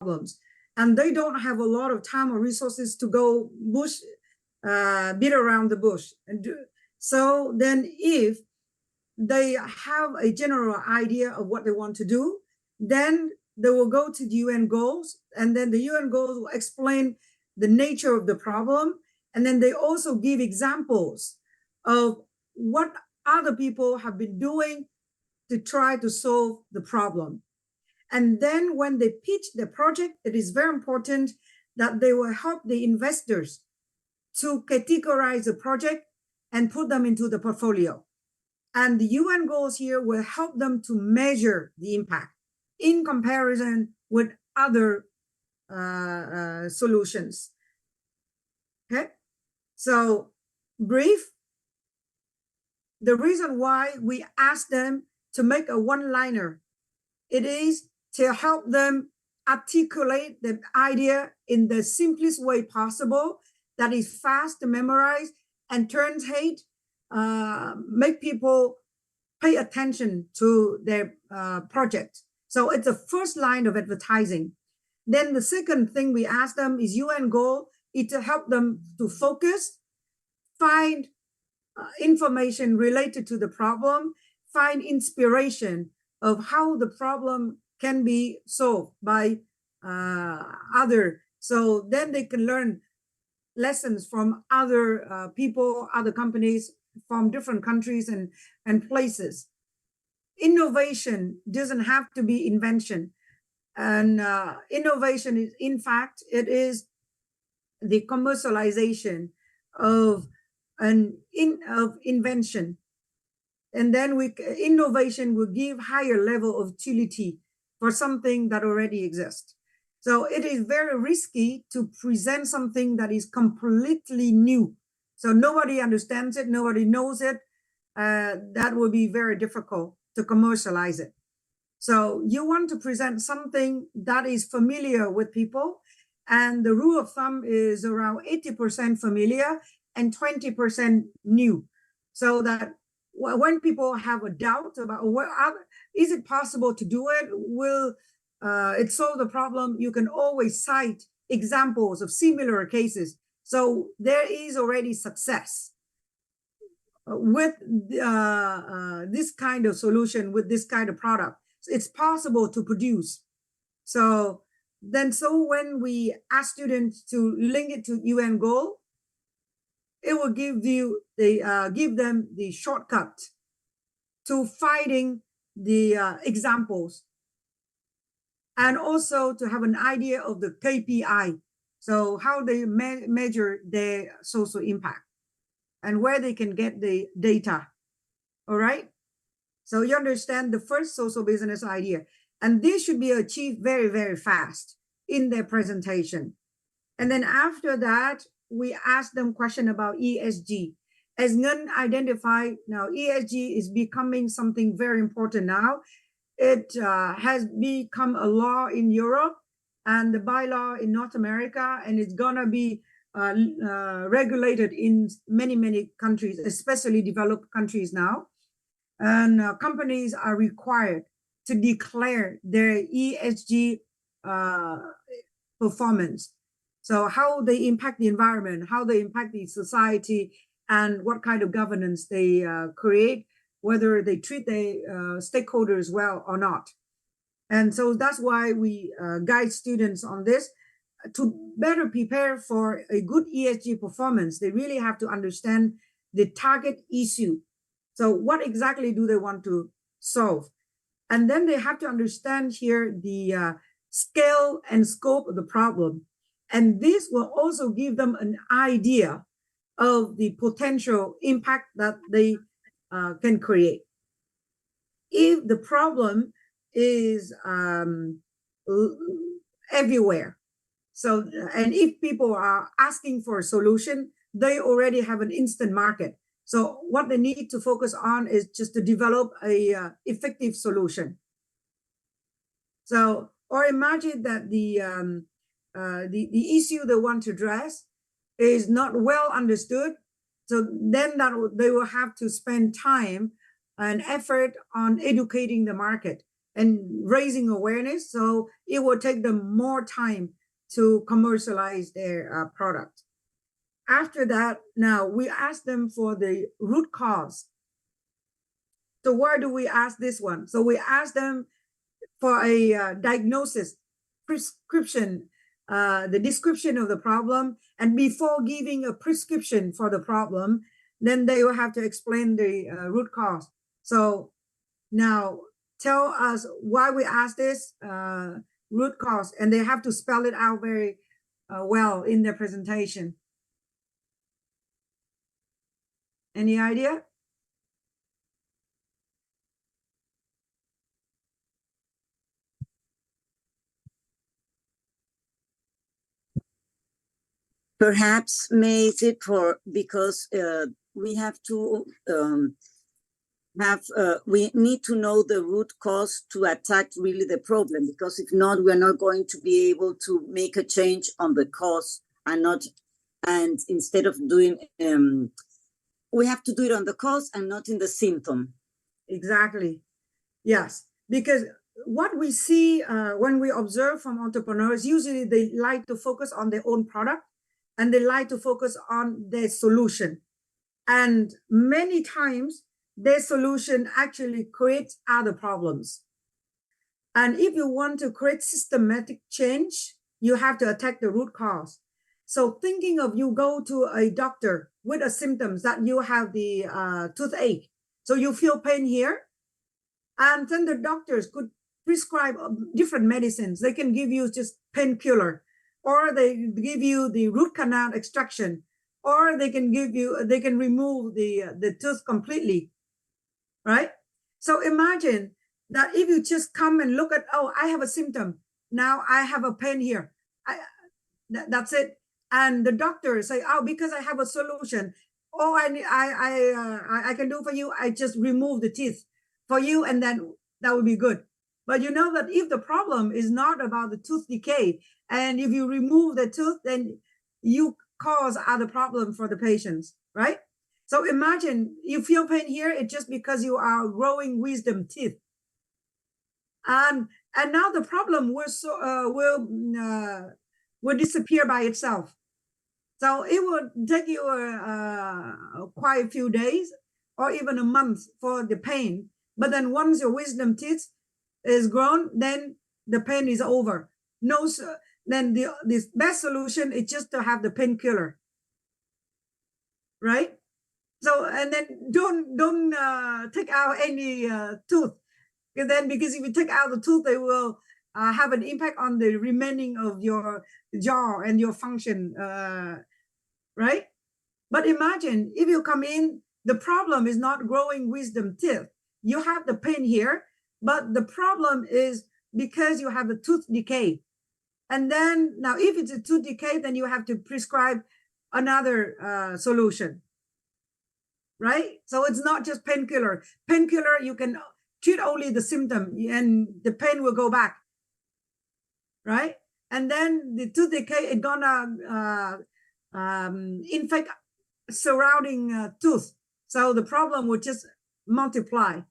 problems, and they don't have a lot of time or resources to go beat around the bush. So then if they have a general idea of what they want to do, then they will go to the UN goals, and then the UN goals will explain the nature of the problem. And then they also give examples of what other people have been doing to try to solve the problem. And then when they pitch the project, it is very important that they will help the investors to categorize the project and put them into the portfolio. And the UN goals here will help them to measure the impact in comparison with other solutions. Okay, so brief. The reason why we ask them to make a one-liner, it is to help them articulate the idea in the simplest way possible, that is fast to memorize and turns hate, make people pay attention to their project. So it's the first line of advertising. Then the second thing we ask them is UN goal is to help them to focus, find information related to the problem, find inspiration of how the problem can be solved by other. So then they can learn lessons from other people, other companies from different countries and places. Innovation doesn't have to be invention. And innovation is, in fact, it is the commercialization of invention. And then innovation will give higher level of utility for something that already exists. So it is very risky to present something that is completely new. So nobody understands it, nobody knows it. That will be very difficult to commercialize it. So you want to present something that is familiar with people. And the rule of thumb is around 80% familiar and 20% new. So that when people have a doubt about is it possible to do it, will it solve the problem, you can always cite examples of similar cases. So there is already success with this kind of solution, with this kind of product. It's possible to produce. So when we ask students to link it to UN goal, it will give them the shortcut to finding the examples, and also to have an idea of the KPI. So how they measure their social impact and where they can get the data. All right. So you understand the first social business idea, and this should be achieved very, very fast in their presentation. And then after that, we ask them question about ESG. As Ngân identified, now ESG is becoming something very important now. It has become a law in Europe and the bylaw in North America, and it's gonna be regulated in many, many countries, especially developed countries now. And companies are required to declare their ESG performance. So how they impact the environment, how they impact the society, and what kind of governance they create, whether they treat the stakeholders well or not. And so that's why we guide students on this. To better prepare for a good ESG performance, they really have to understand the target issue. So what exactly do they want to solve? And then they have to understand here the scale and scope of the problem. And this will also give them an idea of the potential impact that they can create. If the problem is everywhere, so, and if people are asking for a solution, they already have an instant market. So what they need to focus on is just to develop a effective solution. So, or imagine that the issue they want to address is not well understood. So then they will have to spend time and effort on educating the market. and raising awareness. So it will take them more time to commercialize their product. After that, now we ask them for the root cause. So where do we ask this one? So we ask them for a diagnosis, prescription, the description of the problem. And before giving a prescription for the problem, then they will have to explain the root cause. So now tell us why we ask this root cause, and they have to spell it out very well in their presentation. Any idea? Perhaps makes it for because we have to we need to know the root cause to attack really the problem, because if not, we're not going to be able to make a change on the cause and instead of doing we have to do it on the cause and not in the symptom. Exactly. Yes, because what we see when we observe from entrepreneurs, usually they like to focus on their own product and they like to focus on their solution. And many times their solution actually creates other problems. And if you want to create systematic change, you have to attack the root cause. So thinking of you go to a doctor with a symptoms that you have the toothache. So you feel pain here. And then the doctors could prescribe different medicines. They can give you just painkiller, or they give you the root canal extraction, or they can remove the tooth completely, right? So imagine that if you just come and look at, oh, I have a symptom. Now I have a pain here. That's it. And the doctor say, oh, because I have a solution. Oh, I can do for you. I just remove the teeth for you, and then that would be good. But you know that if the problem is not about the tooth decay, and if you remove the tooth, then you cause other problem for the patients, right? So imagine you feel pain here, it's just because you are growing wisdom teeth. And now the problem will disappear by itself. So it will take you quite a few days or even a month for the pain. But then once your wisdom teeth is grown, then the pain is over. Then the best solution is just to have the painkiller, right? So and then don't take out any tooth, because if you take out the tooth, they will have an impact on the remaining of your jaw and your function, right? But imagine if you come in, the problem is not growing wisdom teeth. You have the pain here, but the problem is because you have the tooth decay. And then now if it's a tooth decay, then you have to prescribe another solution, right? So it's not just painkiller. Painkiller, you can treat only the symptom and the pain will go back, right? And then the tooth decay is gonna infect surrounding tooth. So the problem would just multiply.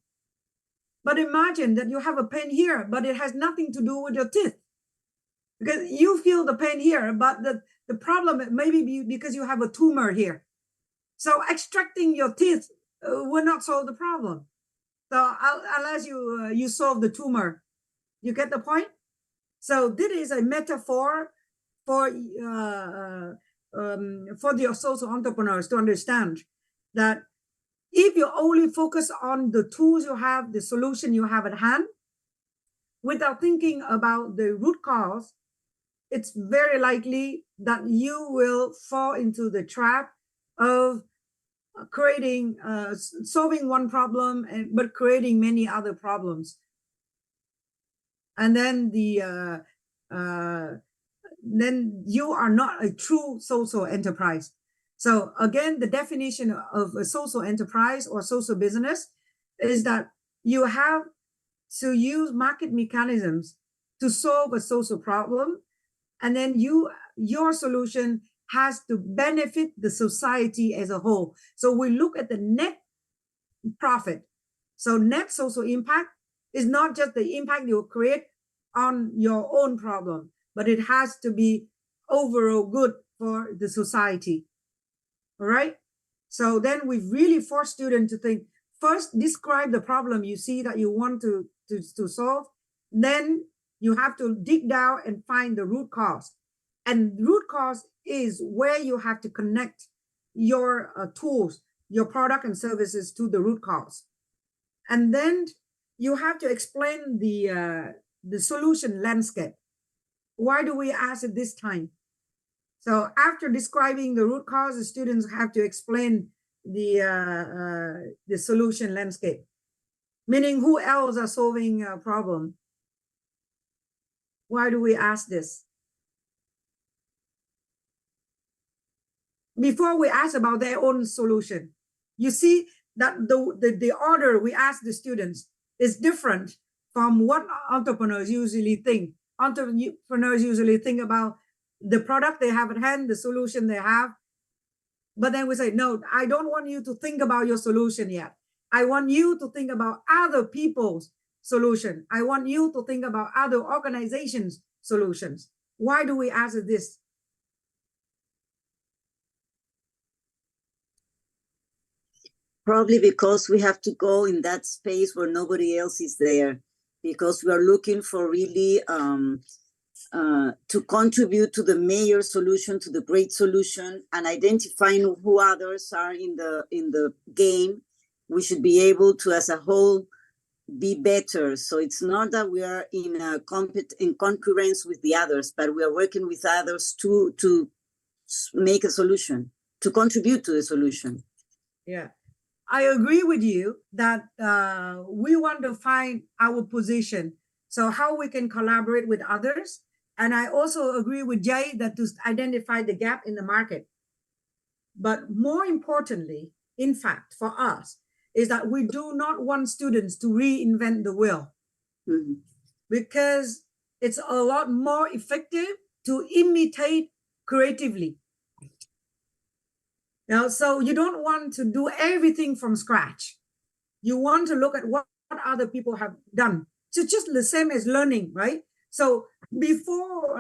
But imagine that you have a pain here, but it has nothing to do with your teeth. Because you feel the pain here, but the problem may be because you have a tumor here. So extracting your teeth will not solve the problem. So unless you solve the tumor, you get the point? So this is a metaphor for the social entrepreneurs to understand that if you only focus on the tools you have, the solution you have at hand, without thinking about the root cause, it's very likely that you will fall into the trap of creating, solving one problem, but creating many other problems. And then then you are not a true social enterprise. So again, the definition of a social enterprise or social business is that you have to use market mechanisms to solve a social problem, and then your solution has to benefit the society as a whole. So we look at the net profit. So net social impact It's not just the impact you create on your own problem, but it has to be overall good for the society. All right. So then we really force students to think, first describe the problem you see that you want to solve. Then you have to dig down and find the root cause. And root cause is where you have to connect your tools, your product and services to the root cause. And then you have to explain the solution landscape. Why do we ask it this time? So after describing the root cause, the students have to explain the solution landscape, meaning who else are solving a problem. Why do we ask this? Before we ask about their own solution, you see that the order we ask the students is different from what entrepreneurs usually think. Entrepreneurs usually think about the product they have at hand, the solution they have. But then we say, no, I don't want you to think about your solution yet. I want you to think about other people's solution. I want you to think about other organizations' solutions. Why do we ask this? Probably because we have to go in that space where nobody else is there, because we are looking for really to contribute to the major solution, to the great solution, and identifying who others are in the game. We should be able to, as a whole, be better. So it's not that we are in concurrence with the others, but we are working with others to make a solution, to contribute to the solution. Yeah. I agree with you that we want to find our position. So how we can collaborate with others. And I also agree with Jay that to identify the gap in the market. But more importantly, in fact, for us, is that we do not want students to reinvent the wheel. Mm-hmm. Because it's a lot more effective to imitate creatively. Now, so you don't want to do everything from scratch. You want to look at what other people have done. So just the same as learning, right? So before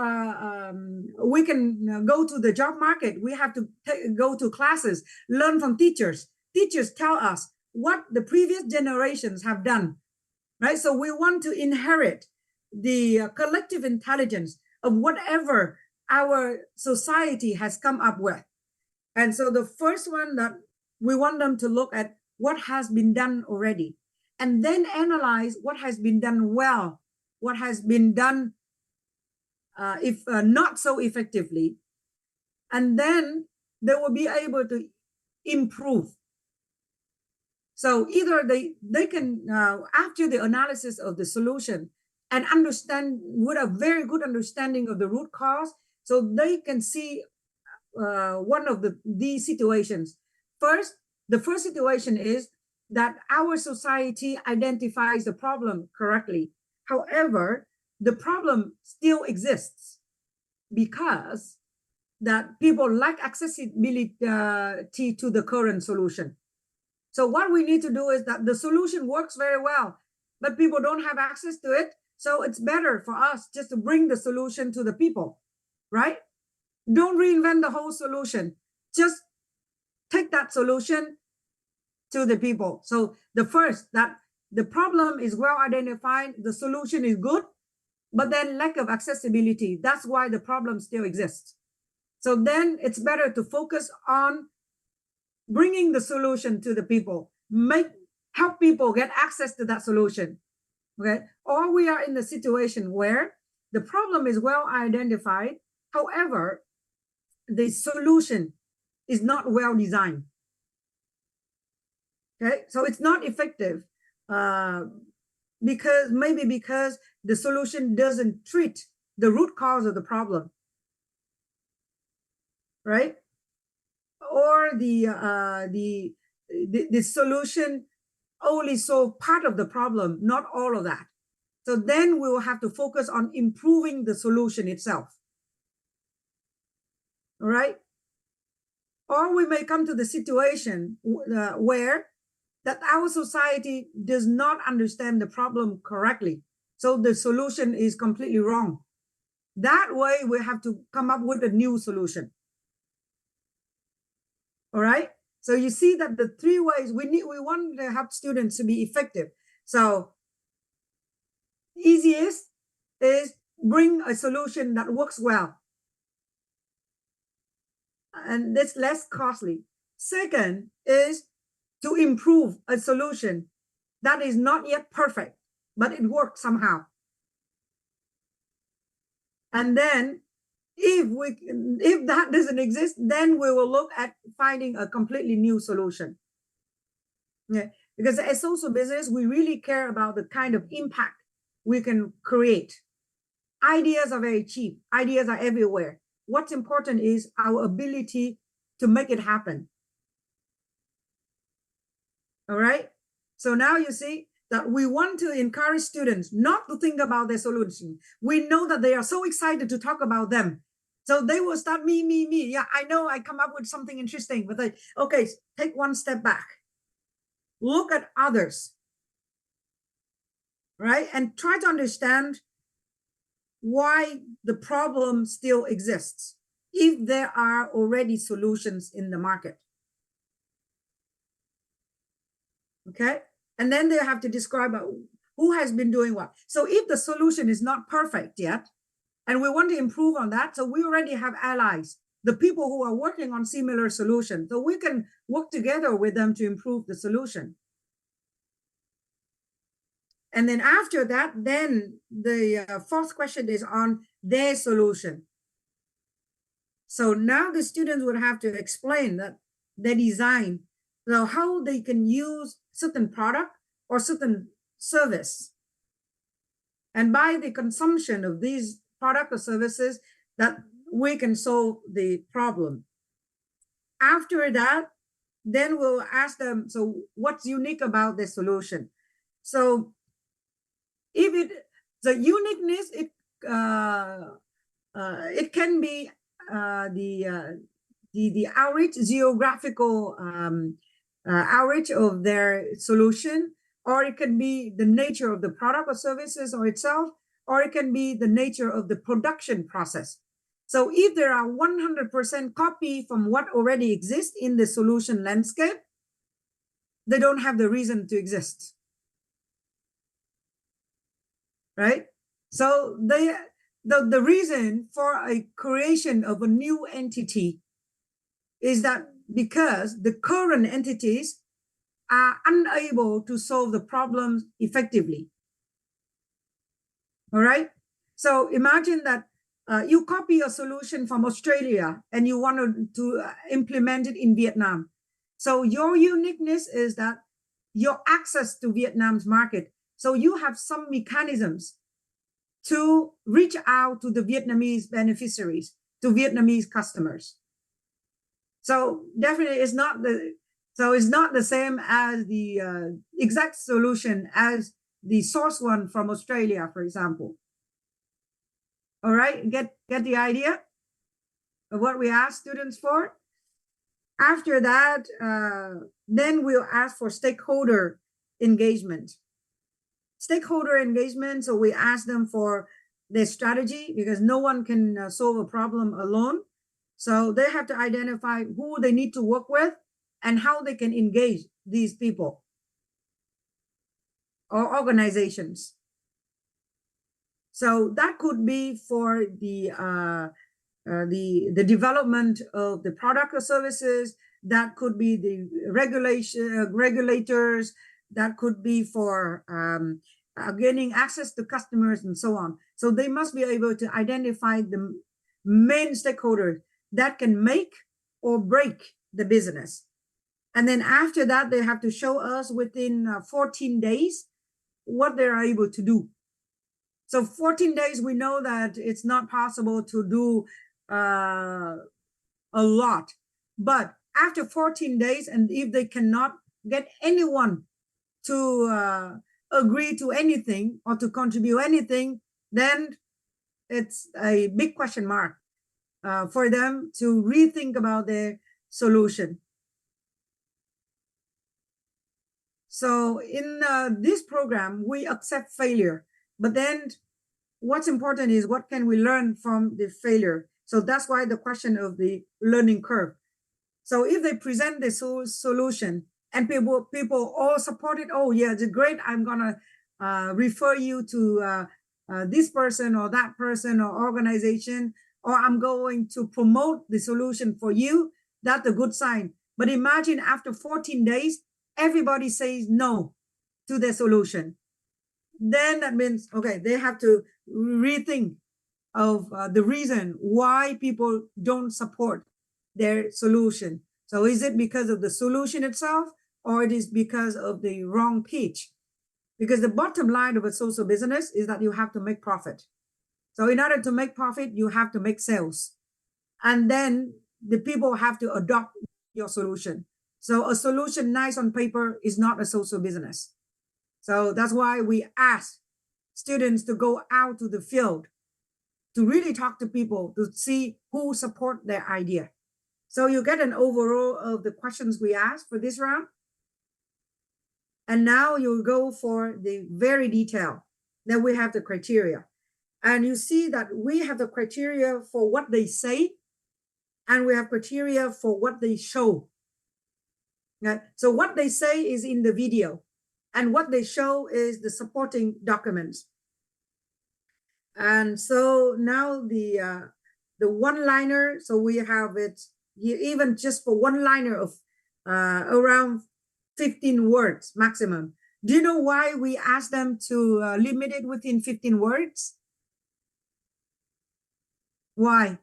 we can go to the job market, we have to go to classes, learn from teachers. Teachers tell us what the previous generations have done, right? So we want to inherit the collective intelligence of whatever our society has come up with. And so the first one that we want them to look at what has been done already, and then analyze what has been done well, what has been done if not so effectively, and then they will be able to improve. So either they can, after the analysis of the solution and understand with a very good understanding of the root cause, so they can see one of these situations. First, the first situation is that our society identifies the problem correctly. However, the problem still exists because that people lack accessibility to the current solution. So what we need to do is that the solution works very well, but people don't have access to it. So it's better for us just to bring the solution to the people, right? Don't reinvent the whole solution. Just take that solution to the people. So the first, that the problem is well identified, the solution is good, but then lack of accessibility. That's why the problem still exists. So then it's better to focus on bringing the solution to the people, help people get access to that solution. Okay. Or we are in the situation where the problem is well identified. However, the solution is not well designed. Okay, so it's not effective because the solution doesn't treat the root cause of the problem, right? Or the solution only solve part of the problem, not all of that. So then we will have to focus on improving the solution itself. All right. Or we may come to the situation where that our society does not understand the problem correctly. So the solution is completely wrong. That way, we have to come up with a new solution. All right. So you see that the three ways we want to help students to be effective. So easiest is bring a solution that works well, and it's less costly. Second is to improve a solution that is not yet perfect, but it works somehow. And then if that doesn't exist, then we will look at finding a completely new solution. Yeah, because as social business, we really care about the kind of impact we can create. Ideas are very cheap. Ideas are everywhere. What's important is our ability to make it happen. All right. So now you see that we want to encourage students not to think about their solution. We know that they are so excited to talk about them. So they will start me. Yeah, I know I come up with something interesting, but okay, take one step back. Look at others, right? And try to understand why the problem still exists if there are already solutions in the market. Okay. And then they have to describe who has been doing what. So if the solution is not perfect yet, and we want to improve on that, so we already have allies, the people who are working on similar solutions. So we can work together with them to improve the solution. And then after that, then the fourth question is on their solution. So now the students would have to explain that their design, so how they can use certain product or certain service. And by the consumption of these product or services, that we can solve the problem. After that, then we'll ask them, so what's unique about the solution? So if the uniqueness, it can be the outreach, geographical outreach of their solution, or it can be the nature of the product or services or itself, or it can be the nature of the production process. So if there are 100% copy from what already exists in the solution landscape, they don't have the reason to exist. Right? So the reason for a creation of a new entity is that because the current entities are unable to solve the problems effectively. All right. So imagine that you copy a solution from Australia and you want to implement it in Vietnam. So your uniqueness is that your access to Vietnam's market. So you have some mechanisms to reach out to the Vietnamese beneficiaries, to Vietnamese customers. So definitely it's not the same as the exact solution as the source one from Australia, for example. All right, get the idea of what we ask students for. After that, then we'll ask for stakeholder engagement. Stakeholder engagement, so we ask them for their strategy, because no one can solve a problem alone. So they have to identify who they need to work with and how they can engage these people or organizations. So that could be for the development of the product or services. That could be the regulators. That could be for gaining access to customers and so on. So they must be able to identify the main stakeholders that can make or break the business. And then after that, they have to show us within 14 days what they're able to do. So 14 days, we know that it's not possible to do a lot. But after 14 days, and if they cannot get anyone to agree to anything or to contribute anything, then it's a big question mark for them to rethink about their solution. So in this program, we accept failure, but then what's important is what can we learn from the failure? So that's why the question of the learning curve. So if they present the solution and people all support it, oh yeah, it's great. I'm gonna refer you to this person or that person or organization, or I'm going to promote the solution for you. That's a good sign. But imagine after 14 days, everybody says no to the solution. Then that means, okay, they have to rethink of the reason why people don't support their solution. So is it because of the solution itself, or it is because of the wrong pitch? Because the bottom line of a social business is that you have to make profit. So in order to make profit, you have to make sales. And then the people have to adopt your solution. So a solution nice on paper is not a social business. So that's why we ask students to go out to the field to really talk to people to see who support their idea. So you get an overall of the questions we asked for this round. And now you go for the very detail. Then we have the criteria. And you see that we have the criteria for what they say, and we have criteria for what they show. Okay? So what they say is in the video, and what they show is the supporting documents. And so now the one-liner, so we have it even just for one-liner of around 15 words maximum. Do you know why we ask them to limit it within 15 words? Why?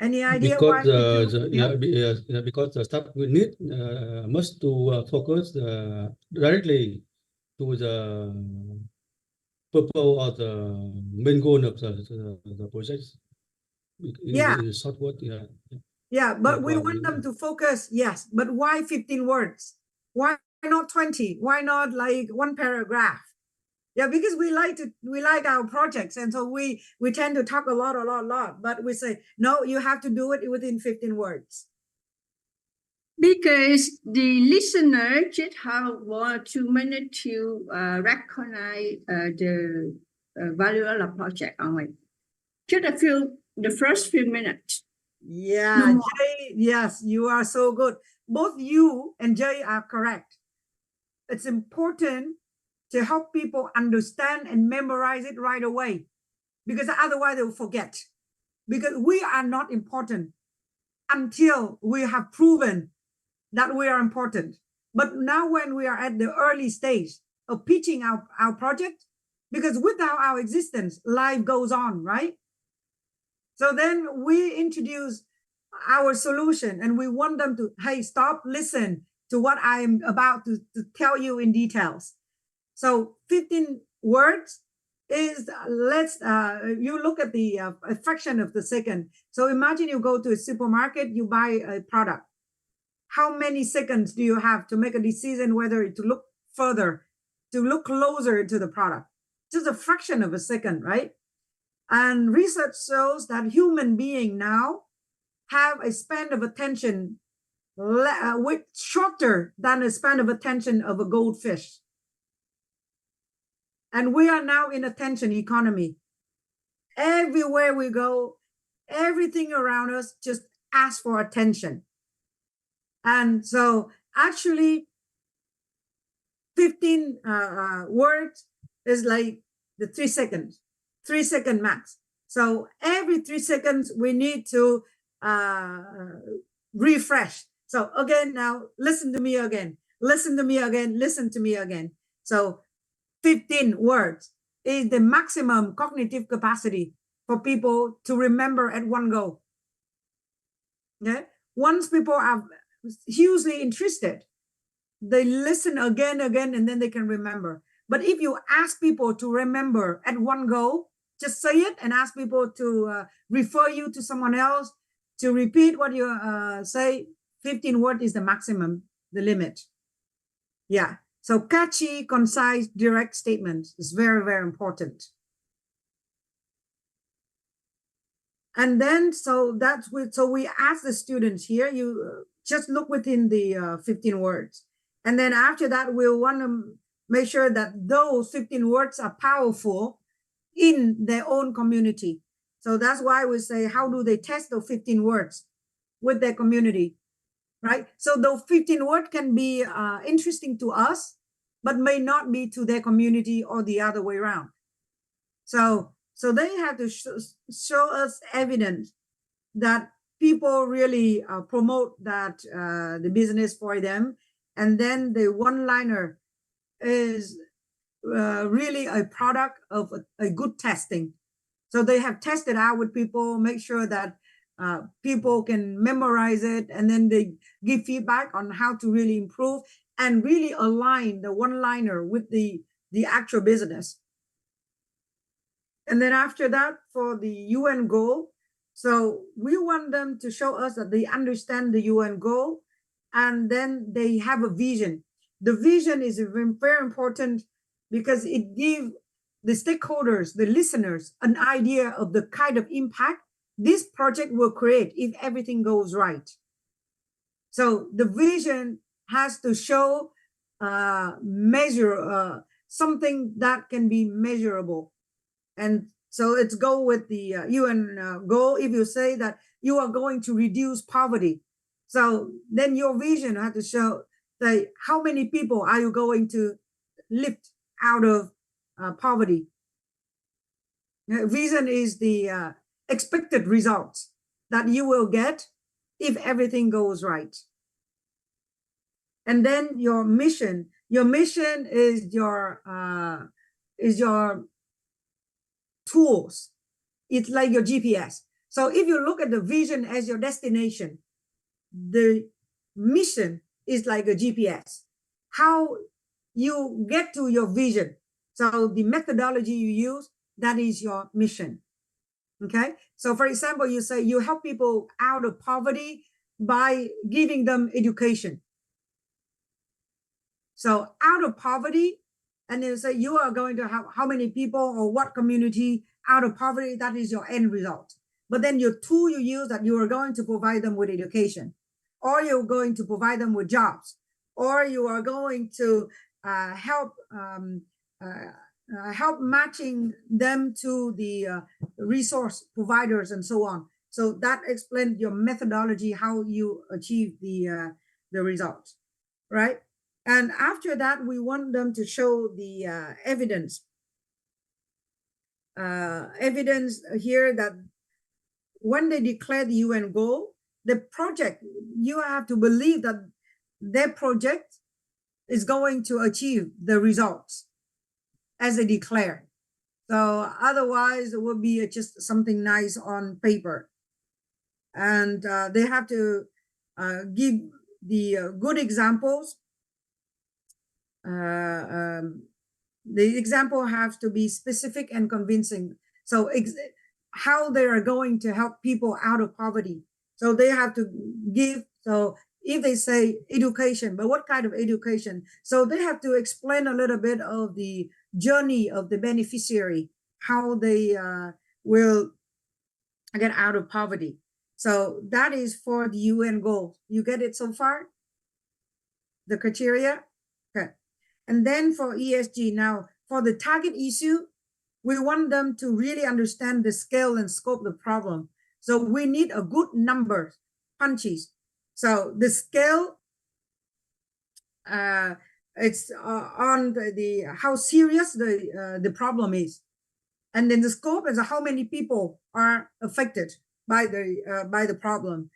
Any idea Because why? because the staff will need must to focus directly to the purpose or the main goal of the project. In short word, Yeah, but That's we why want them to focus, yes. But why 15 words? Why not 20? Why not like one paragraph? Yeah, because we like our projects, and so we tend to talk a lot. But we say no, you have to do it within 15 words. Because the listener just have 2 minutes to recognize the value of the project only. Just the first few minutes. Yeah, No Jay, yes, you are so good. Both you and Jay are correct. It's important to help people understand and memorize it right away, because otherwise they will forget. Because we are not important until we have proven that we are important. But now when we are at the early stage of pitching our project, because without our existence, life goes on, right? So then we introduce our solution, and we want them to, hey, stop, listen to what I'm about to tell you in details. So 15 words is, you look at the a fraction of the second. So imagine you go to a supermarket, you buy a product. How many seconds do you have to make a decision whether to look further, to look closer to the product? Just a fraction of a second, right? And research shows that human beings now have a span of attention with shorter than a span of attention of a goldfish. And we are now in attention economy. Everywhere we go, everything around us just asks for attention. And so actually 15 words is like the 3 seconds, 3 second max. So every 3 seconds we need to refresh. So again, now listen to me again, listen to me again, listen to me again. So 15 words is the maximum cognitive capacity for people to remember at one go. Okay? Once people are hugely interested, they listen again, and then they can remember. But if you ask people to remember at one go, just say it and ask people to refer you to someone else to repeat what you say. 15 words is the maximum, the limit. Yeah. So catchy, concise, direct statements is very, very important. And then, so we ask the students here, you just look within the 15 words. And then after that, we'll want to make sure that those 15 words are powerful in their own community. So that's why we say, how do they test those 15 words with their community, right? So those 15 words can be interesting to us, but may not be to their community or the other way around. So they have to show us evidence that people really promote that the business for them. And then the one-liner is really a product of a good testing. So they have tested out with people, make sure that people can memorize it, and then they give feedback on how to really improve and really align the one-liner with the actual business. And then after that, for the UN goal, so we want them to show us that they understand the UN goal, and then they have a vision. The vision is very important because it gives the stakeholders, the listeners, an idea of the kind of impact this project will create if everything goes right. So the vision has to show, measure something that can be measurable. And so it's go with the UN goal. If you say that you are going to reduce poverty, so then your vision has to show that how many people are you going to lift out of poverty. Vision is the expected results that you will get if everything goes right. And then your mission is your tools. It's like your GPS. So if you look at the vision as your destination, the mission is like a GPS. How you get to your vision. So the methodology you use, that is your mission. Okay. So for example, you say you help people out of poverty by giving them education. So out of poverty, and then say you are going to have how many people or what community out of poverty, that is your end result. But then your tool you use, that you are going to provide them with education, or you're going to provide them with jobs, or you are going to help matching them to the resource providers and so on. So that explains your methodology, how you achieve the results, right? And after that, we want them to show the evidence. Evidence here that when they declare the UN goal, the project, you have to believe that their project is going to achieve the results as they declare. So otherwise it would be just something nice on paper. And they have to give the good examples. The example has to be specific and convincing. So how they are going to help people out of poverty. So they have to give, so if they say education, but what kind of education? So they have to explain a little bit of the journey of the beneficiary, how they will get out of poverty. So that is for the UN goal. You get it so far? The criteria? Okay. And then for ESG, now for the target issue, we want them to really understand the scale and scope of the problem. So we need a good number, punches. So the scale, it's on the how serious the problem is, and then the scope is how many people are affected by the problem,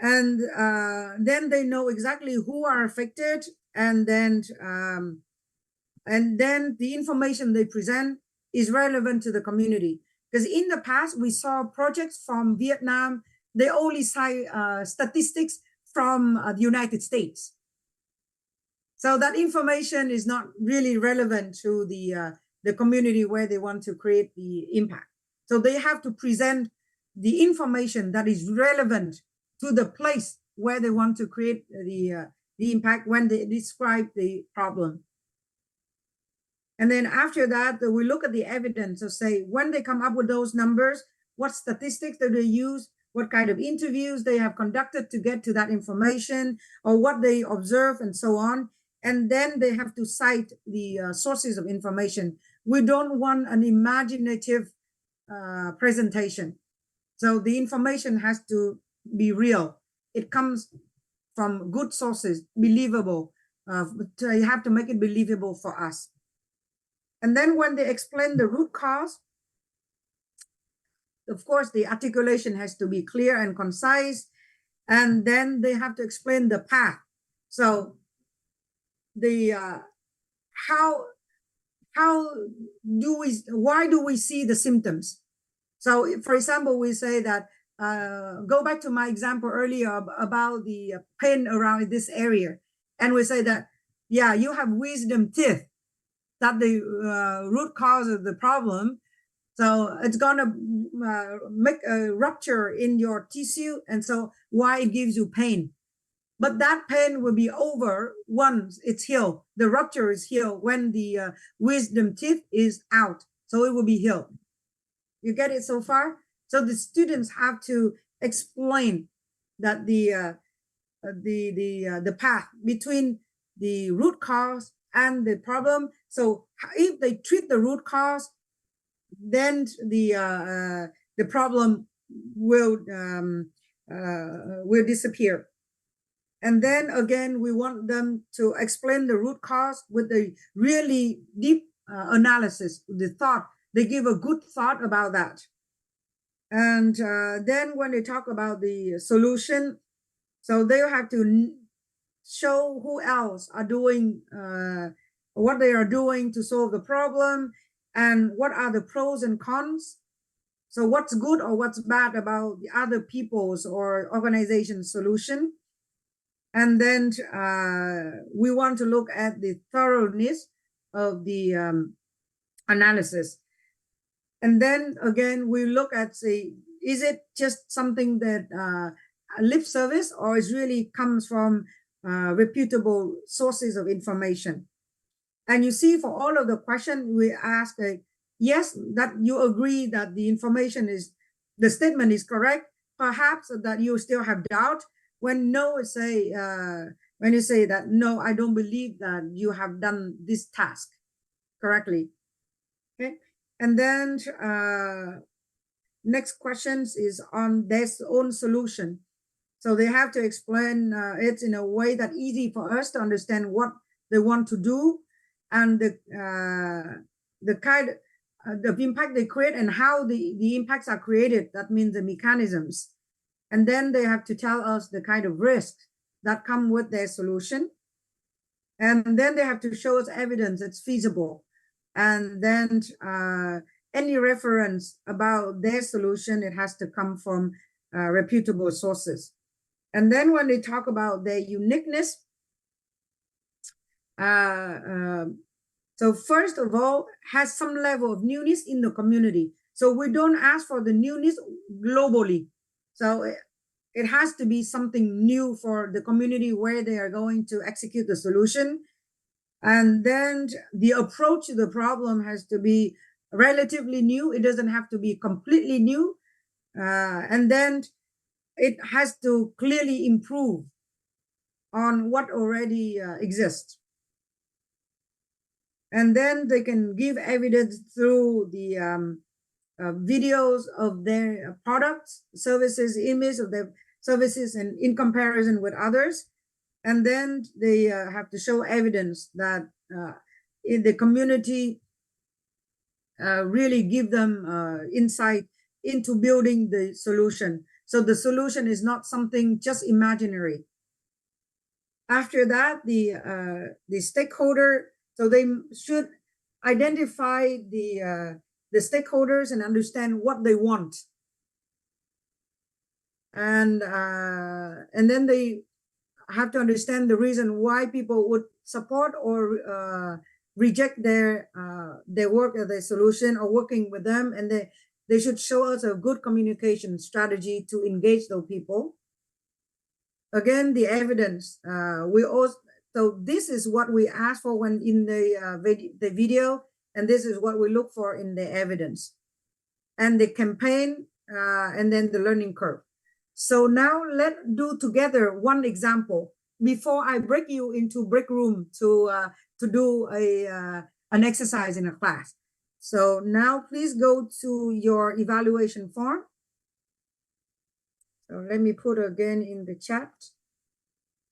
and then they know exactly who are affected, and then the information they present is relevant to the community. Because in the past, we saw projects from Vietnam, they only cite statistics from the United States. So that information is not really relevant to the community where they want to create the impact. So they have to present the information that is relevant to the place where they want to create the impact when they describe the problem. And then after that, we look at the evidence to say when they come up with those numbers, what statistics that they use, what kind of interviews they have conducted to get to that information, or what they observe, and so on. And then they have to cite the sources of information. We don't want an imaginative presentation. So the information has to be real. It comes from good sources, believable. So you have to make it believable for us. And then when they explain the root cause, of course, the articulation has to be clear and concise. And then they have to explain the path. So the why do we see the symptoms? So for example, we say that, go back to my example earlier about the pain around this area. And we say that, yeah, you have wisdom teeth, that the root cause of the problem. So it's gonna make a rupture in your tissue, and so why it gives you pain. But that pain will be over once it's healed. The rupture is healed when the wisdom teeth is out. So it will be healed. You get it so far? So the students have to explain that the path between the root cause and the problem. So if they treat the root cause, then the problem will disappear. And then again, we want them to explain the root cause with a really deep analysis, the thought. They give a good thought about that. And then when they talk about the solution, so they have to show who else are doing what they are doing to solve the problem, and what are the pros and cons. So what's good or what's bad about the other people's or organization's solution. And then we want to look at the thoroughness of the analysis. And then again, we look at, say, is it just something that lip service, or it really comes from reputable sources of information? And you see, for all of the questions, we ask, yes, that you agree that the information is, the statement is correct, perhaps that you still have doubt. When no, say, when you say that, no, I don't believe that you have done this task correctly. Okay. And then next questions is on their own solution. So they have to explain it in a way that easy for us to understand what they want to do, and the kind of impact they create, and how the impacts are created. That means the mechanisms. And then they have to tell us the kind of risks that come with their solution. And then they have to show us evidence that's feasible. And then any reference about their solution, it has to come from reputable sources. And then when they talk about their uniqueness, so first of all, has some level of newness in the community. So we don't ask for the newness globally. So it has to be something new for the community where they are going to execute the solution. And then the approach to the problem has to be relatively new. It doesn't have to be completely new. And then it has to clearly improve on what already exists. And then they can give evidence through the videos of their products, services, image of their services, and in comparison with others. And then they have to show evidence that in the community really give them insight into building the solution. So the solution is not something just imaginary. After that, the stakeholder, so they should identify the stakeholders and understand what they want. And then they have to understand the reason why people would support or reject their work or their solution, or working with them. And they should show us a good communication strategy to engage those people. Again, the evidence, so this is what we ask for when in the video, and this is what we look for in the evidence. And the campaign and then the learning curve. So now let's do together one example before I break you into break room to do an exercise in a class. So now please go to your evaluation form. So let me put again in the chat,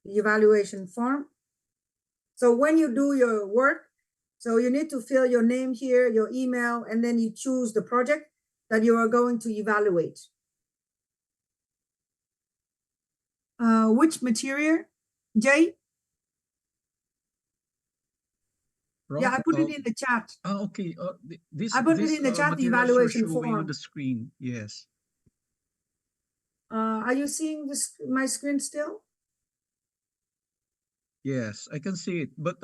the evaluation form. So when you do your work, so you need to fill your name here, your email, and then you choose the project that you are going to evaluate. Which material, Jay? Yeah, I put it in the chat. Okay. This I put it this in the chat, the materials you're evaluation showing on form. the screen. Yes. Are you seeing this, my screen still? Yes, I can see it. But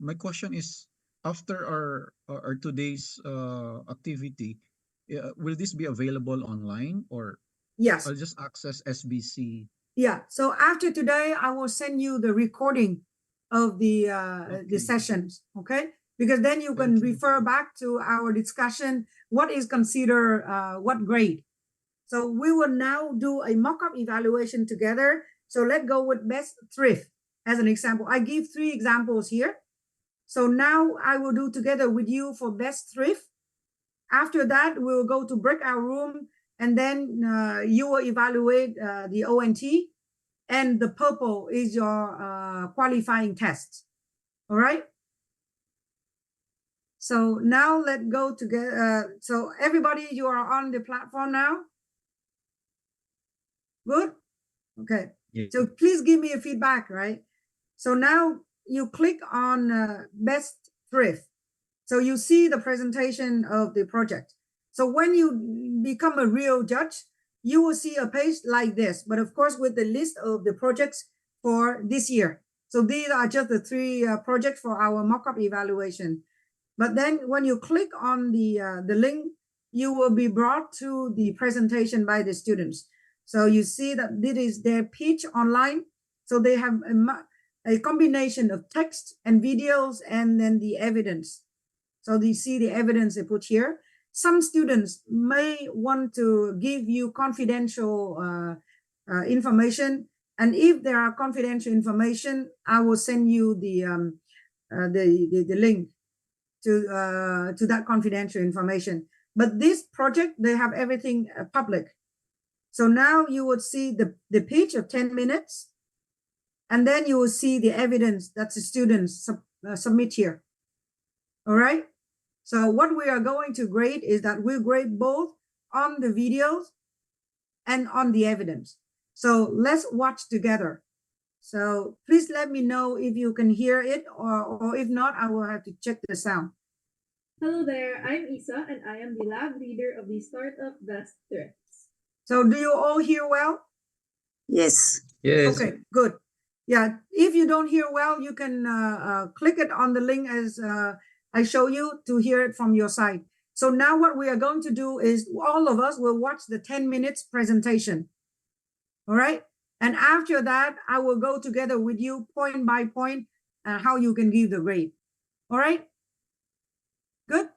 my question is, after our today's activity, will this be available online, or Yes. I'll just access SBC? Yeah. So after today, I will send you the recording of the Okay. sessions. Okay. Because then you can Thank you. refer back to our discussion. What is considered what grade? So we will now do a mock-up evaluation together. So let's go with best thrift as an example. I give 3 examples here. So now I will do together with you for best thrift. After that, we will go to breakout room, and then you will evaluate the ONT, and the purple is your qualifying test. All right. So now let's go together. So everybody, you are on the platform now. Good. Okay. Yeah. So please give me a feedback, right? So now you click on best thrift. So you see the presentation of the project. So when you become a real judge, you will see a page like this, but of course with the list of the projects for this year. So these are just the 3 projects for our mock-up evaluation. But then when you click on the link, you will be brought to the presentation by the students. So you see that this is their pitch online. So they have a combination of text and videos and then the evidence. So you see the evidence they put here. Some students may want to give you confidential information. And if there are confidential information, I will send you the link to that confidential information. But this project, they have everything public. So now you would see the pitch of 10 minutes, and then you will see the evidence that the students submit here. All right. So what we are going to grade is that we'll grade both on the videos and on the evidence. So let's watch together. So please let me know if you can hear it, or if not, I will have to check the sound. Hello there, I'm Isa, and I am the lab leader of the startup Best Thrifts. So do you all hear well? Yes. Yes. Okay, good. Yeah, if you don't hear well, you can click it on the link as I show you to hear it from your side. So now what we are going to do is all of us will watch the 10 minutes presentation. All right. And after that, I will go together with you point by point how you can give the grade. All right. Good.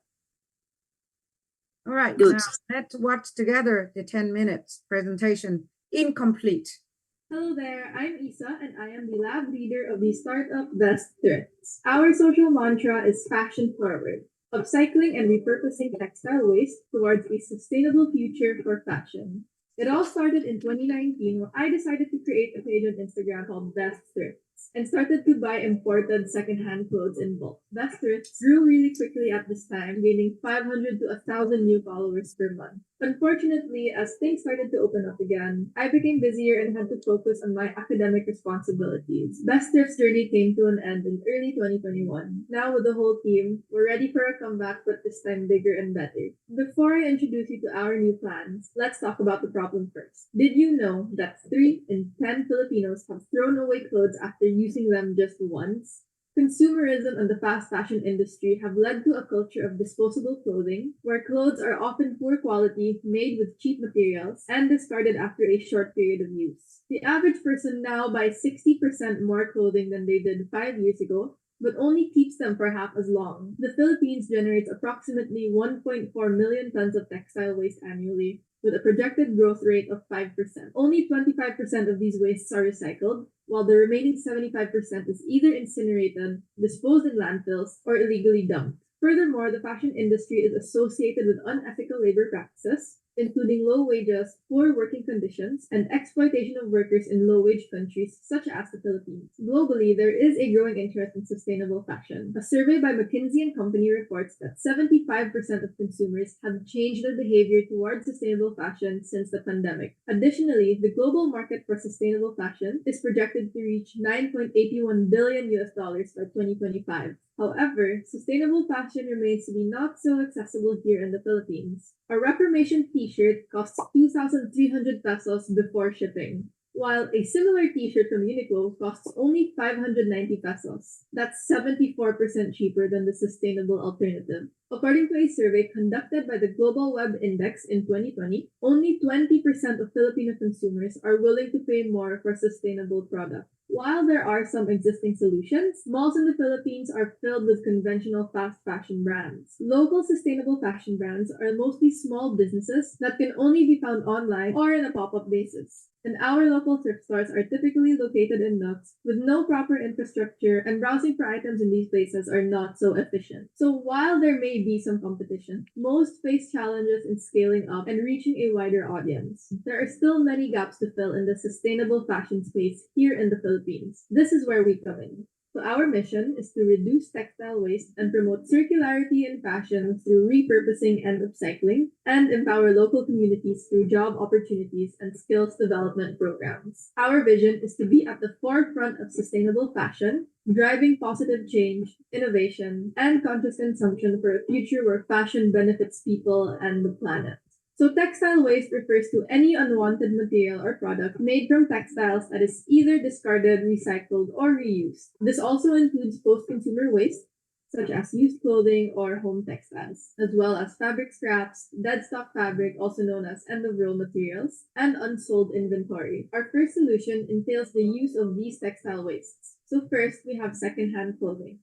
All right. Good. Now let's watch together the 10 minutes presentation incomplete. Hello there, I'm Isa, and I am the lab leader of the startup Best Thrifts. Our social mantra is fashion forward, upcycling and repurposing textile waste towards a sustainable future for fashion. It all started in 2019 when I decided to create a page on Instagram called Best Thrifts and started to buy imported secondhand clothes in bulk. Best Thrifts grew really quickly at this time, gaining 500 to 1,000 new followers per month. Unfortunately, as things started to open up again, I became busier and had to focus on my academic responsibilities. Best Thrifts' journey came to an end in early 2021. Now with the whole team, we're ready for a comeback, but this time bigger and better. Before I introduce you to our new plans, let's talk about the problem first. Did you know that 3 in 10 Filipinos have thrown away clothes after using them just once? Consumerism and the fast fashion industry have led to a culture of disposable clothing, where clothes are often poor quality, made with cheap materials, and discarded after a short period of use. The average person now buys 60% more clothing than they did 5 years ago, but only keeps them for half as long. The Philippines generates approximately 1.4 million tons of textile waste annually, with a projected growth rate of 5%. Only 25% of these wastes are recycled, while the remaining 75% is either incinerated, disposed in landfills, or illegally dumped. Furthermore, the fashion industry is associated with unethical labor practices, including low wages, poor working conditions, and exploitation of workers in low-wage countries such as the Philippines. Globally, there is a growing interest in sustainable fashion. A survey by McKinsey & Company reports that 75% of consumers have changed their behavior towards sustainable fashion since the pandemic. Additionally, the global market for sustainable fashion is projected to reach $9.81 billion by 2025. However, sustainable fashion remains to be not so accessible here in the Philippines. A Reformation t-shirt costs 2,300 pesos before shipping, while a similar t-shirt from Uniqlo costs only 590 pesos. That's 74% cheaper than the sustainable alternative. According to a survey conducted by the Global Web Index in 2020, only 20% of Filipino consumers are willing to pay more for sustainable products. While there are some existing solutions, malls in the Philippines are filled with conventional fast fashion brands. Local sustainable fashion brands are mostly small businesses that can only be found online or in a pop-up basis. And our local thrift stores are typically located in nooks with no proper infrastructure, and browsing for items in these places are not so efficient. So while there may be some competition, most face challenges in scaling up and reaching a wider audience. There are still many gaps to fill in the sustainable fashion space here in the Philippines. This is where we come in. So our mission is to reduce textile waste and promote circularity in fashion through repurposing and upcycling, and empower local communities through job opportunities and skills development programs. Our vision is to be at the forefront of sustainable fashion, driving positive change, innovation, and conscious consumption for a future where fashion benefits people and the planet. So textile waste refers to any unwanted material or product made from textiles that is either discarded, recycled, or reused. This also includes post-consumer waste, such as used clothing or home textiles, as well as fabric scraps, dead stock fabric, also known as end-of-roll materials, and unsold inventory. Our first solution entails the use of these textile wastes. So first, we have secondhand clothing.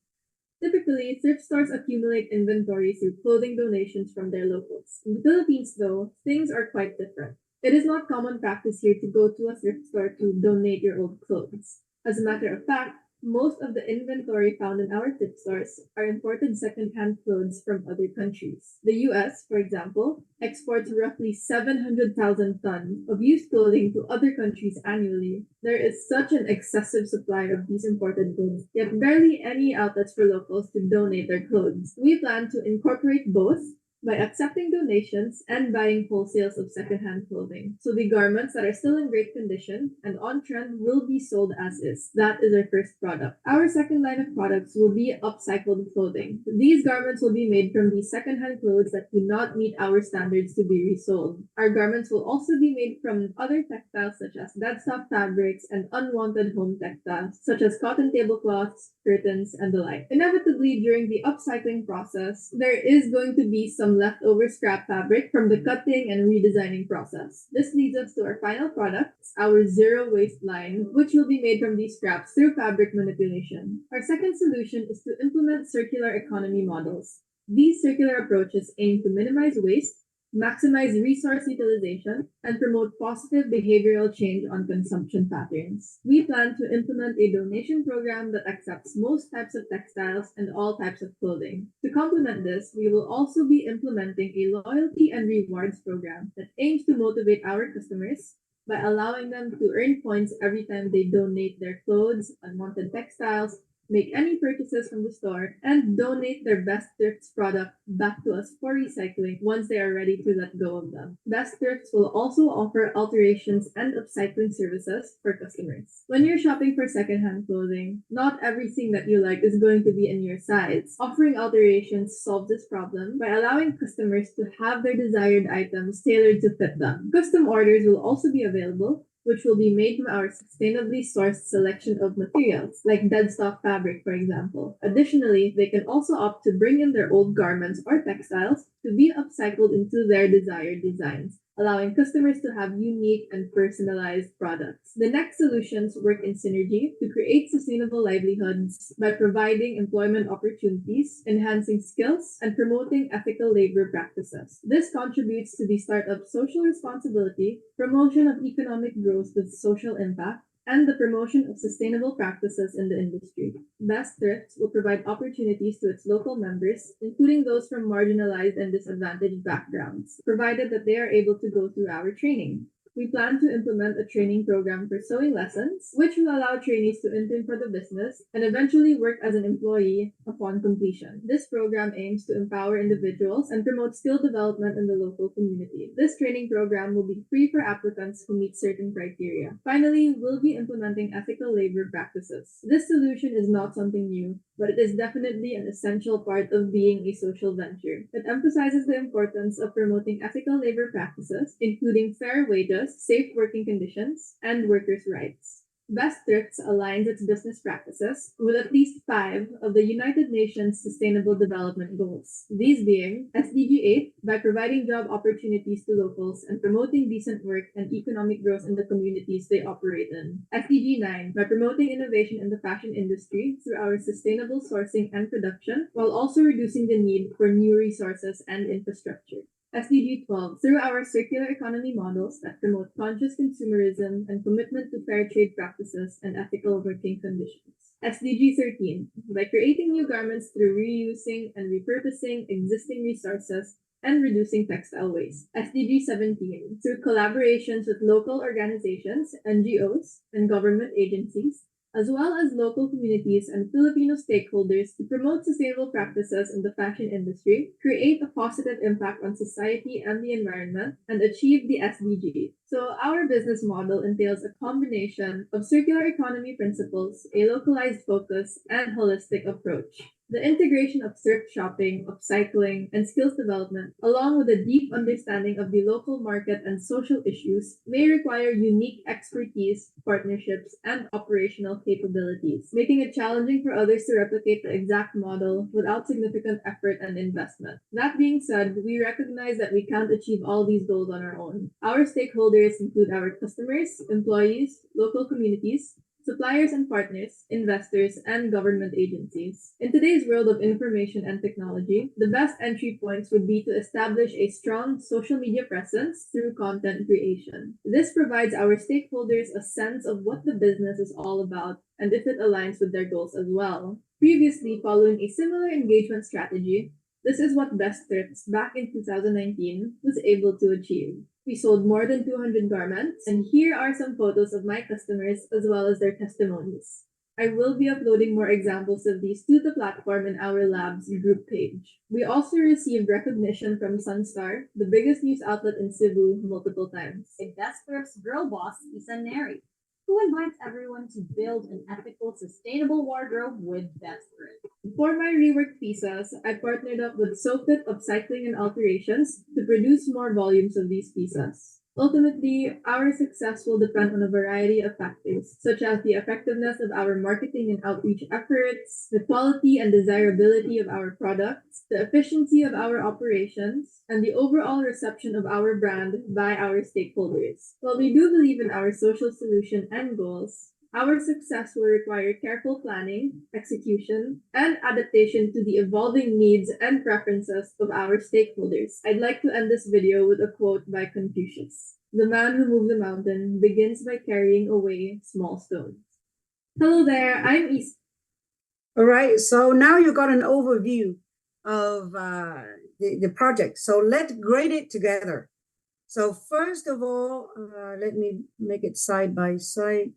Typically, thrift stores accumulate inventory through clothing donations from their locals. In the Philippines, though, things are quite different. It is not common practice here to go to a thrift store to donate your old clothes. As a matter of fact, most of the inventory found in our thrift stores are imported second-hand clothes from other countries. The US, for example, exports roughly 700,000 tons of used clothing to other countries annually. There is such an excessive supply of these imported goods, yet barely any outlets for locals to donate their clothes. We plan to incorporate both by accepting donations and buying wholesales of secondhand clothing. So the garments that are still in great condition and on trend will be sold as is. That is our first product. Our second line of products will be upcycled clothing. These garments will be made from these secondhand clothes that do not meet our standards to be resold. Our garments will also be made from other textiles such as dead stock fabrics and unwanted home textiles, such as cotton tablecloths, curtains, and the like. Inevitably, during the upcycling process, there is going to be some leftover scrap fabric from the cutting and redesigning process. This leads us to our final product, our zero waste line, which will be made from these scraps through fabric manipulation. Our second solution is to implement circular economy models. These circular approaches aim to minimize waste, maximize resource utilization, and promote positive behavioral change on consumption patterns. We plan to implement a donation program that accepts most types of textiles and all types of clothing. To complement this, we will also be implementing a loyalty and rewards program that aims to motivate our customers by allowing them to earn points every time they donate their clothes, unwanted textiles, make any purchases from the store, and donate their Best Thrifts product back to us for recycling once they are ready to let go of them. Best Thrifts will also offer alterations and upcycling services for customers. When you're shopping for secondhand clothing, not everything that you like is going to be in your size. Offering alterations solves this problem by allowing customers to have their desired items tailored to fit them. Custom orders will also be available, which will be made from our sustainably sourced selection of materials, like dead stock fabric, for example. Additionally, they can also opt to bring in their old garments or textiles to be upcycled into their desired designs. allowing customers to have unique and personalized products. The next solutions work in synergy to create sustainable livelihoods by providing employment opportunities, enhancing skills, and promoting ethical labor practices. This contributes to the startup social responsibility, promotion of economic growth with social impact, and the promotion of sustainable practices in the industry. Best Thrifts will provide opportunities to its local members, including those from marginalized and disadvantaged backgrounds, provided that they are able to go through our training. We plan to implement a training program for sewing lessons, which will allow trainees to intern for the business and eventually work as an employee upon completion. This program aims to empower individuals and promote skill development in the local community. This training program will be free for applicants who meet certain criteria. Finally, we'll be implementing ethical labor practices. This solution is not something new, but it is definitely an essential part of being a social venture. It emphasizes the importance of promoting ethical labor practices, including fair wages, safe working conditions, and workers' rights. Best Thrifts aligns its business practices with at least 5 of the United Nations Sustainable Development Goals. These being SDG 8 by providing job opportunities to locals and promoting decent work and economic growth in the communities they operate in. SDG 9 by promoting innovation in the fashion industry through our sustainable sourcing and production, while also reducing the need for new resources and infrastructure. SDG 12, through our circular economy models that promote conscious consumerism and commitment to fair trade practices and ethical working conditions. SDG 13, by creating new garments through reusing and repurposing existing resources and reducing textile waste. SDG 17, through collaborations with local organizations, NGOs, and government agencies, as well as local communities and Filipino stakeholders to promote sustainable practices in the fashion industry, create a positive impact on society and the environment, and achieve the SDG. So our business model entails a combination of circular economy principles, a localized focus, and holistic approach. The integration of thrift shopping, upcycling, and skills development, along with a deep understanding of the local market and social issues, may require unique expertise, partnerships, and operational capabilities, making it challenging for others to replicate the exact model without significant effort and investment. That being said, we recognize that we can't achieve all these goals on our own. Our stakeholders include our customers, employees, local communities, suppliers and partners, investors, and government agencies. In today's world of information and technology, the best entry points would be to establish a strong social media presence through content creation. This provides our stakeholders a sense of what the business is all about and if it aligns with their goals as well. Previously, following a similar engagement strategy, this is what Best Thrifts back in 2019 was able to achieve. We sold more than 200 garments, and here are some photos of my customers as well as their testimonies. I will be uploading more examples of these to the platform in our lab's group page. We also received recognition from Sunstar, the biggest news outlet in Cebu, multiple times. A Best Thrifts girl boss, Isa Neri, who invites everyone to build an ethical, sustainable wardrobe with Best Thrift. For my reworked pieces, I partnered up with SoFit Upcycling and Alterations to produce more volumes of these pieces. Ultimately, our success will depend on a variety of factors, such as the effectiveness of our marketing and outreach efforts, the quality and desirability of our products, the efficiency of our operations, and the overall reception of our brand by our stakeholders. While we do believe in our social solution and goals, our success will require careful planning, execution, and adaptation to the evolving needs and preferences of our stakeholders. I'd like to end this video with a quote by Confucius. The man who moved the mountain begins by carrying away small stones. Hello there, I'm Isa. All right, so now you got an overview of the project. So let's grade it together. So first of all, let me make it side by side.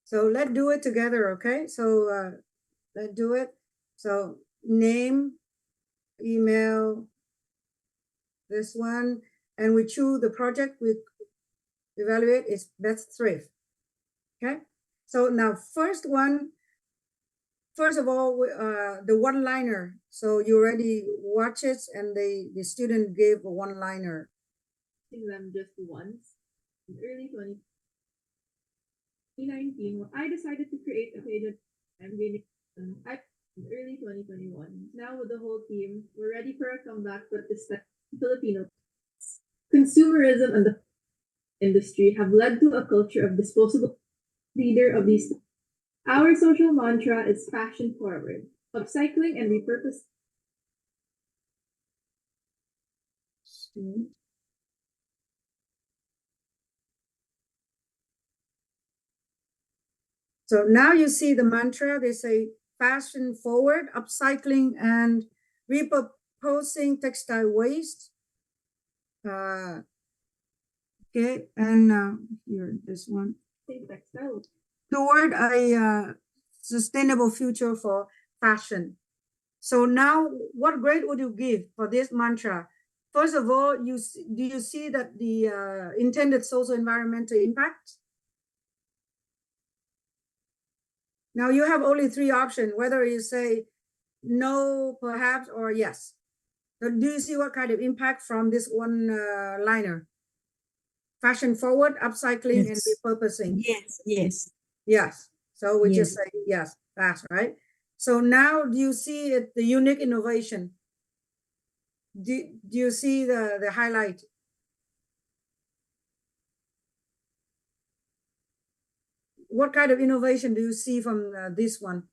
So let's do it together, okay? So let's do it. So name, email, this one, and we choose the project. Evaluate is best thrift. Okay. So now first of all, the one-liner. So you already watch it and the student gave a one-liner. Them just once in early 2019, when I decided to create a page at I'm gaining in early 2021. Now with the whole team, we're ready for a comeback, but this time Filipino consumerism and the industry have led to a culture of disposable. Leader of these. Our social mantra is fashion forward, upcycling and repurposing. So now you see the mantra, they say fashion forward, upcycling and repurposing textile waste. Okay, and here, this one. Textile. Toward a sustainable future for fashion. So now, what grade would you give for this mantra? First of all, do you see that the intended social environmental impact? Now you have only three options, whether you say no, perhaps, or yes. So do you see what kind of impact from this one liner? Fashion forward, upcycling, and repurposing. Yes, yes. Yes. So we just Yes. say yes, fast, right? So now do you see it, the unique innovation? Do you see the highlight? What kind of innovation do you see from this one?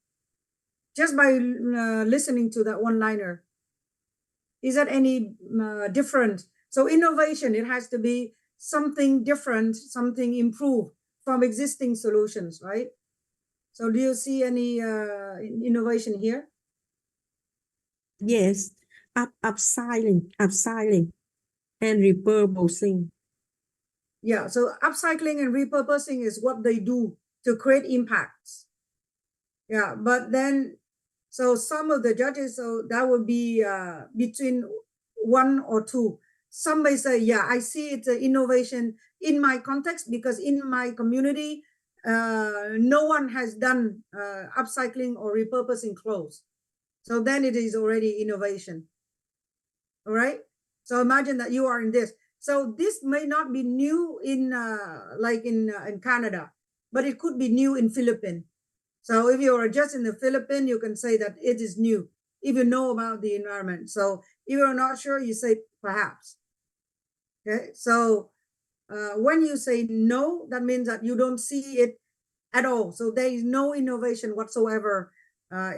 Just by listening to that one liner. Is that any different? So innovation, it has to be something different, something improved from existing solutions, right? So do you see any innovation here? Yes. Upcycling and repurposing. Yeah, so upcycling and repurposing is what they do to create impacts. Yeah, but then, so some of the judges, so that would be between 1 or 2. Some may say, yeah, I see it's an innovation in my context because in my community, no one has done upcycling or repurposing clothes. So then it is already innovation. All right. So imagine that you are in this. So this may not be new in like in Canada, but it could be new in Philippines. So if you are just in the Philippines, you can say that it is new if you know about the environment. So if you're not sure, you say perhaps. Okay. So when you say no, that means that you don't see it at all. So there is no innovation whatsoever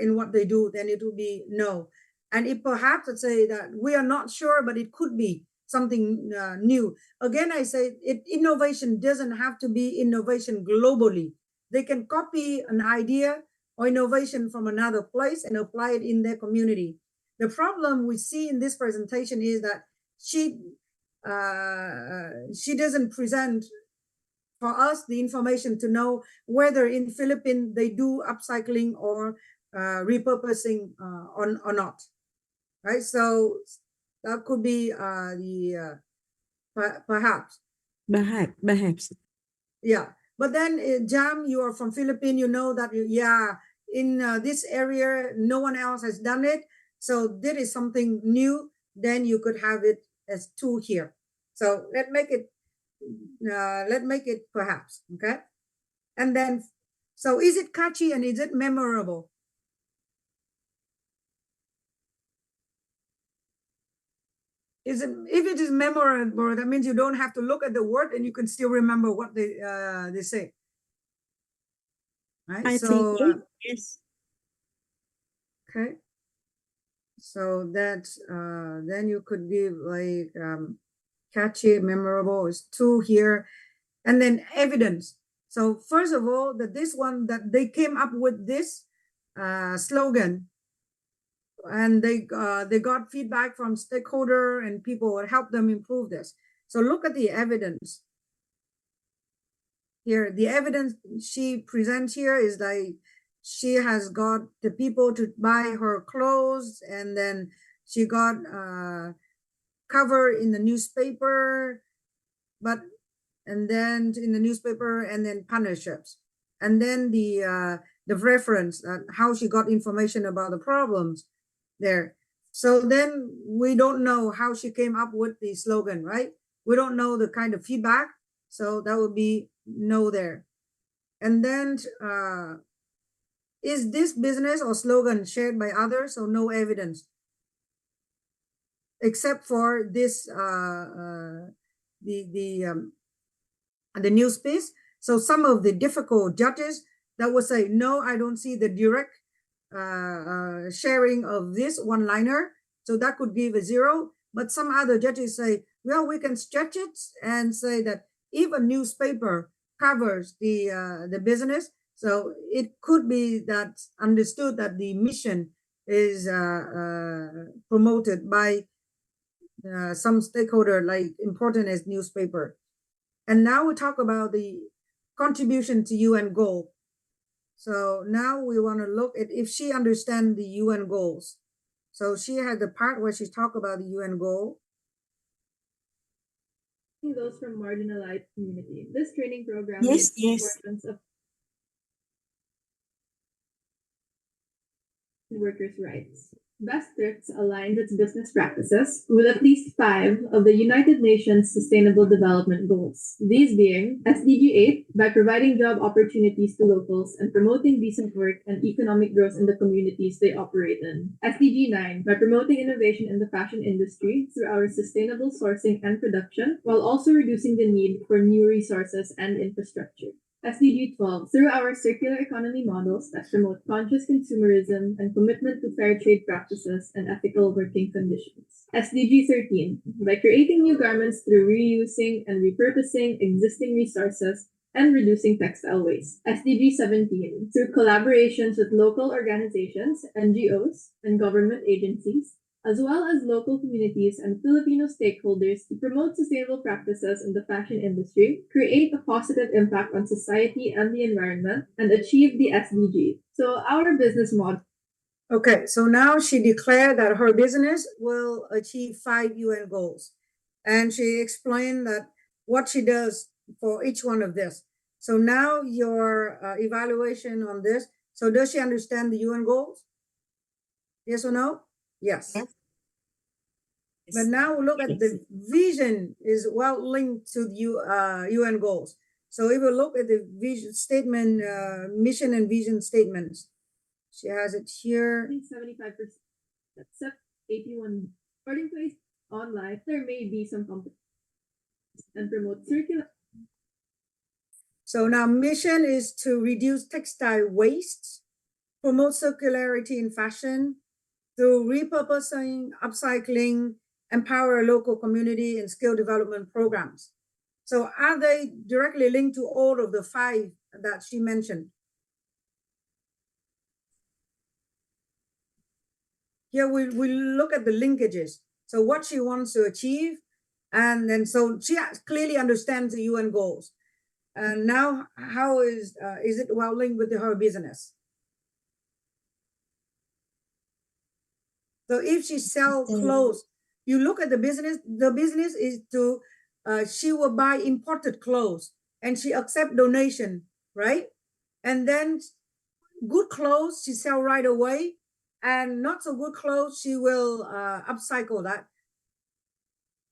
in what they do, then it will be no. And if perhaps let's say that we are not sure, but it could be something new. Again, I say innovation doesn't have to be innovation globally. They can copy an idea or innovation from another place and apply it in their community. The problem we see in this presentation is that she doesn't present for us the information to know whether in Philippines they do upcycling or repurposing or not, right? So that could be the perhaps. Perhaps. Yeah, but then Jam, you are from Philippines, you know that in this area no one else has done it, so there is something new. Then you could have it as 2 here. So let's make it perhaps, okay? And then, so is it catchy and is it memorable? If it is memorable, that means you don't have to look at the word and you can still remember what they say. Right? I so think yes. okay. So that then you could give like catchy, memorable is 2 here, and then evidence. So first of all, that this one that they came up with this slogan, and they got feedback from stakeholder and people would help them improve this. So look at the evidence. Here, the evidence she presents here is like she has got the people to buy her clothes, and then she got cover in the newspaper. But and then in the newspaper, and then partnerships, and then the reference, how she got information about the problems there. So then we don't know how she came up with the slogan, right? We don't know the kind of feedback, so that would be no there. And then is this business or slogan shared by others? So no evidence, except for this the news piece. So some of the difficult judges that would say, no, I don't see the direct sharing of this one-liner. So that could give a 0. But some other judges say, well, we can stretch it and say that if a newspaper covers the business, so it could be that understood that the mission is promoted by some stakeholder, like important as newspaper. And now we talk about the contribution to UN goal. So now we want to look at if she understands the UN goals. So she had the part where she talked about the UN goal. Those from marginalized community. This training program Yes, makes the yes. importance of workers' rights. Best Thrifts aligns its business practices with at least 5 of the United Nations Sustainable Development Goals. These being SDG 8 by providing job opportunities to locals and promoting decent work and economic growth in the communities they operate in. SDG 9 by promoting innovation in the fashion industry through our sustainable sourcing and production, while also reducing the need for new resources and infrastructure. SDG 12, through our circular economy models that promote conscious consumerism and commitment to fair trade practices and ethical working conditions. SDG 13, by creating new garments through reusing and repurposing existing resources and reducing textile waste. SDG 17, through collaborations with local organizations, NGOs, and government agencies, as well as local communities and Filipino stakeholders to promote sustainable practices in the fashion industry, create a positive impact on society and the environment, and achieve the SDG. So our business model. Okay, so now she declared that her business will achieve 5 UN goals. And she explained that what she does for each one of this. So now your evaluation on this. So does she understand the UN goals? Yes or no? Yes. But now we look at the vision is well linked to the UN goals. So if we look at the vision statement, mission and vision statements, she has it here. 75%, except 81. According to online, there may be some competition and promote circular. So now mission is to reduce textile waste, promote circularity in fashion through repurposing, upcycling, empower local community and skill development programs. So are they directly linked to all of the 5 that she mentioned? Here we look at the linkages. So what she wants to achieve, and then so she clearly understands the UN goals. And now how is it well linked with her business? So if she sells clothes, you look at the business is to, she will buy imported clothes and she accept donation, right? And then good clothes, she sell right away, and not so good clothes, she will upcycle that.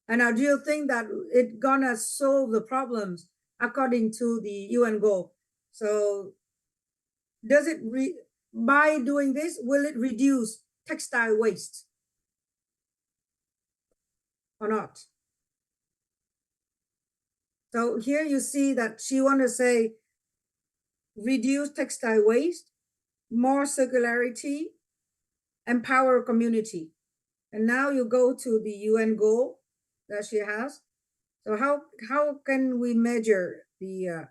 And now do you think that it's gonna solve the problems according to the UN goal? So does it, by doing this, will it reduce textile waste or not? So here you see that she want to say reduce textile waste, more circularity, empower community. And now you go to the UN goal that she has. So how can we measure the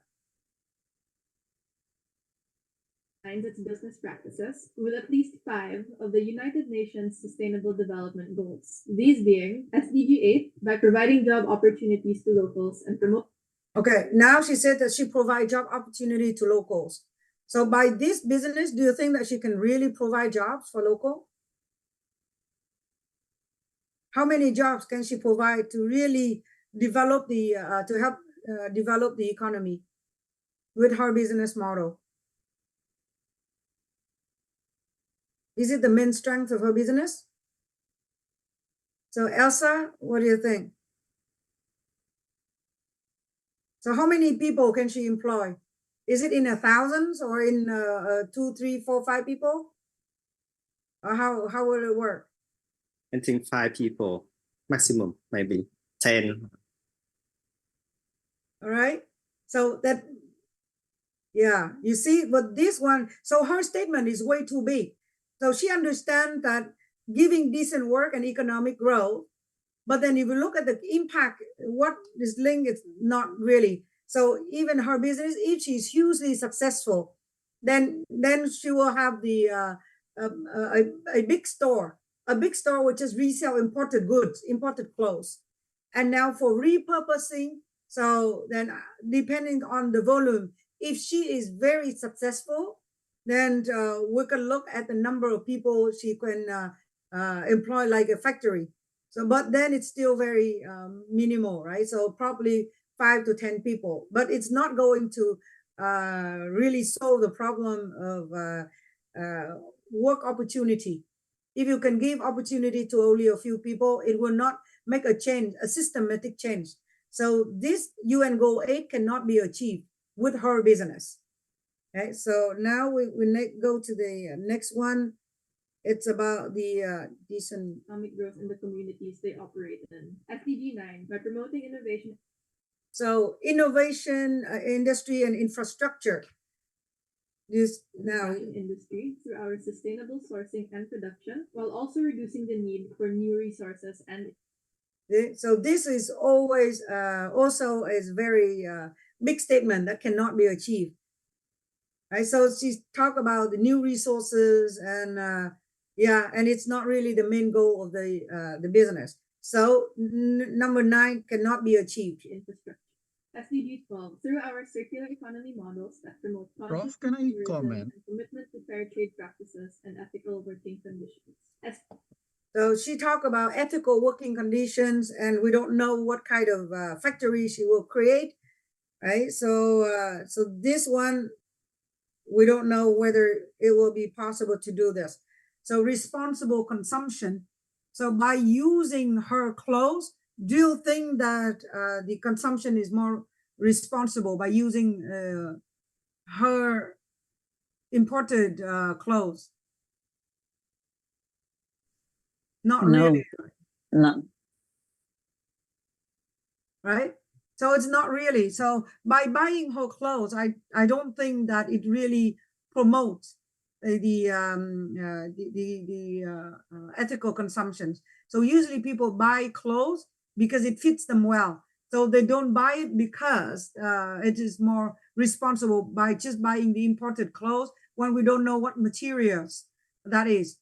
and its business practices with at least 5 of the United Nations Sustainable Development Goals. These being SDG 8 by providing job opportunities to locals and promote. Okay, now she said that she provides job opportunity to locals. So by this business, do you think that she can really provide jobs for local? How many jobs can she provide to really develop the to help develop the economy with her business model? Is it the main strength of her business? So Elsa, what do you think? So how many people can she employ? Is it in the thousands or in 2, 3, 4, 5 people? Or how will it work? I think 5 people maximum, maybe 10. All right. So that, yeah, you see, but this one, so her statement is way too big. So she understands that giving decent work and economic growth, but then if you look at the impact, what is linked, it's not really. So even her business, if she's hugely successful, then she will have the a big store which is resell imported goods, imported clothes. And now for repurposing, so then depending on the volume, if she is very successful, then we can look at the number of people she can employ like a factory. So, but then it's still very minimal, right? So probably 5 to 10 people, but it's not going to really solve the problem of work opportunity. If you can give opportunity to only a few people, it will not make a change, a systematic change. So this UN Goal 8 cannot be achieved with her business. Okay, so now we go to the next one. It's about the decent Economic growth in the communities they operate in. SDG 9, by promoting innovation. So innovation, industry and infrastructure. This now Fashion industry through our sustainable sourcing and production, while also reducing the need for new resources and. So this is always also is very big statement that cannot be achieved. Right. So she talked about the new resources and yeah, and it's not really the main goal of the business. So number 9 cannot be achieved. Infrastructure. SDG 12, through our circular economy models that promote Prof, can I comment? and commitment to fair trade practices and ethical working conditions. So she talked about ethical working conditions, and we don't know what kind of factory she will create, right? So so this one, we don't know whether it will be possible to do this. So responsible consumption. So by using her clothes, do you think that the consumption is more responsible by using her imported clothes? Not No. really, No. right? So it's not really. So by buying her clothes, I don't think that it really promotes the ethical consumptions. So usually people buy clothes because it fits them well. So they don't buy it because it is more responsible by just buying the imported clothes when we don't know what materials that is.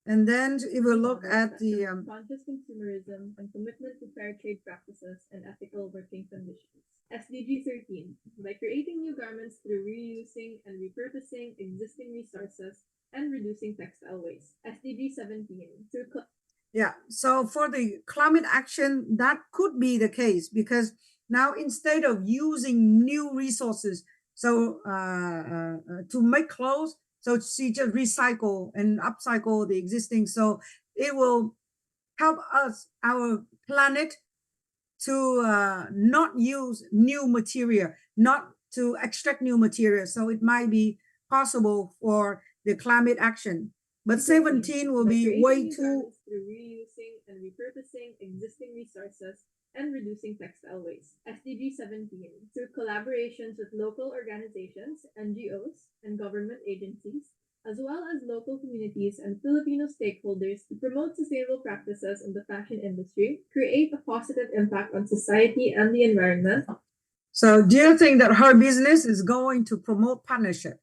And then if we look at the conscious consumerism and commitment to fair trade practices and ethical working conditions. SDG 13, by creating new garments through reusing and repurposing existing resources and reducing textile waste. SDG 17, through yeah, so for the climate action, that could be the case, because now instead of using new resources, so to make clothes, so she just recycle and upcycle the existing. So it will help us, our planet, to not use new material, not to extract new material. So it might be possible for the climate action. But 17 will be way too. Through reusing and repurposing existing resources and reducing textile waste. SDG 17, through collaborations with local organizations, NGOs, and government agencies, as well as local communities and Filipino stakeholders to promote sustainable practices in the fashion industry, create a positive impact on society and the environment. So do you think that her business is going to promote partnership?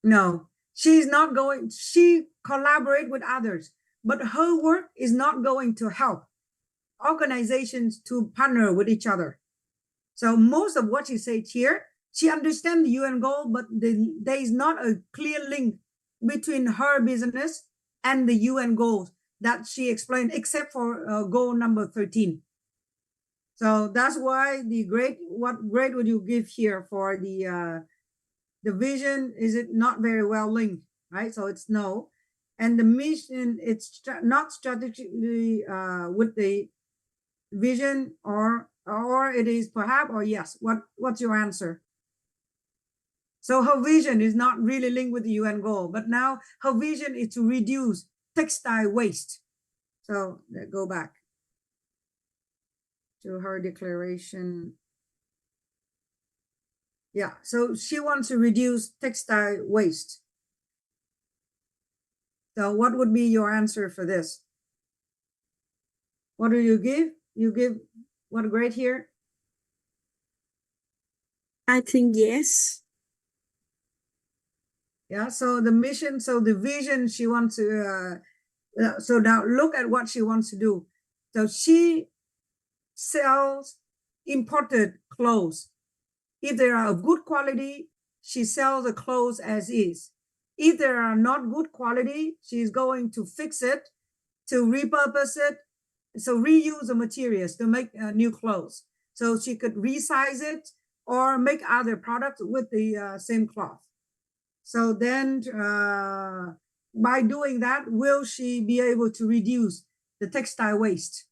No, she's not going. She collaborate with others, but her work is not going to help organizations to partner with each other. So most of what she said here, she understands the UN goal, but there is not a clear link between her business and the UN goals. that she explained, except for goal number 13. So that's why the grade, what grade would you give here for the vision? Is it not very well linked, right? So it's no. And the mission, it's not strategically with the vision, or it is perhaps, or yes. What's your answer? So her vision is not really linked with the UN goal, but now her vision is to reduce textile waste. So let's go back to her declaration. Yeah, so she wants to reduce textile waste. So what would be your answer for this? What do you give? You give what grade here? I think yes. Yeah, so the mission, so the vision, she wants to, so now look at what she wants to do. So she sells imported clothes. If they are of good quality, she sells the clothes as is. If they are not good quality, she's going to fix it, to repurpose it, so reuse the materials to make new clothes. So she could resize it or make other products with the same cloth. So then by doing that, will she be able to reduce the textile waste?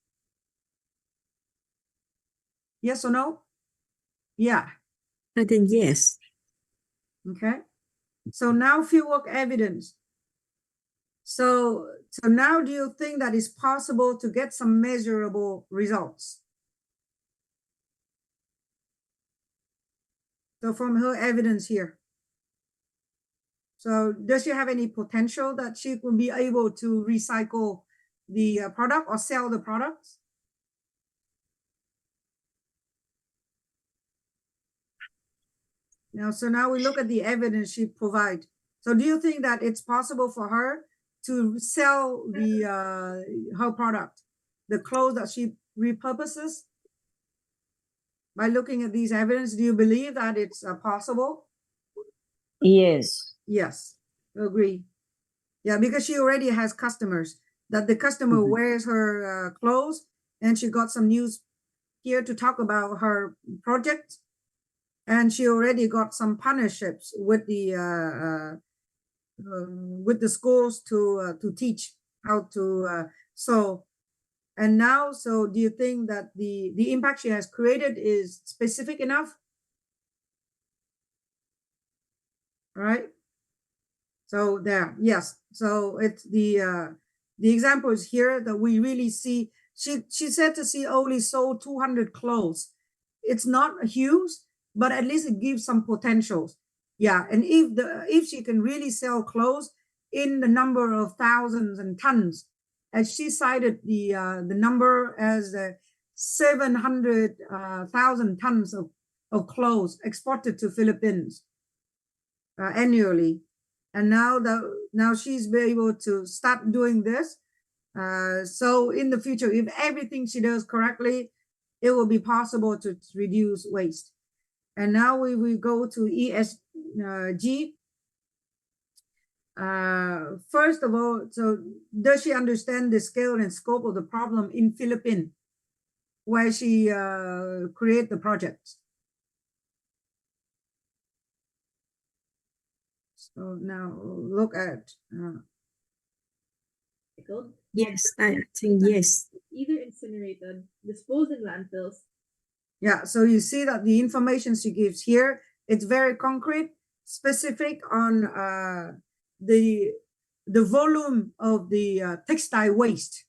Yes or no? Yeah. I think yes. Okay. So now fieldwork evidence. So now do you think that it's possible to get some measurable results? So from her evidence here. So does she have any potential that she could be able to recycle the product or sell the products? Now, so now we look at the evidence she provides. So do you think that it's possible for her to sell the her product, the clothes that she repurposes? By looking at these evidence, do you believe that it's possible? Yes. Yes, agree. Yeah, because she already has customers, that the customer wears her clothes, and she got some news here to talk about her project. And she already got some partnerships with the schools to teach how to sew. And now, so do you think that the impact she has created is specific enough? Right? So there, yes. So it's the example is here that we really see. She said to see only sold 200 clothes. It's not huge, but at least it gives some potentials. Yeah, and if she can really sell clothes in the number of thousands and tons, as she cited the number as 700,000 tons of clothes exported to Philippines annually, and now she's been able to start doing this. So in the future, if everything she does correctly, it will be possible to reduce waste. And now we will go to ESG. First of all, so does she understand the scale and scope of the problem in Philippines, where she create the project? So now look at. Yes, I think yes. Either incinerated, disposed in landfills. Yeah, so you see that the information she gives here, it's very concrete, specific on the volume of the textile waste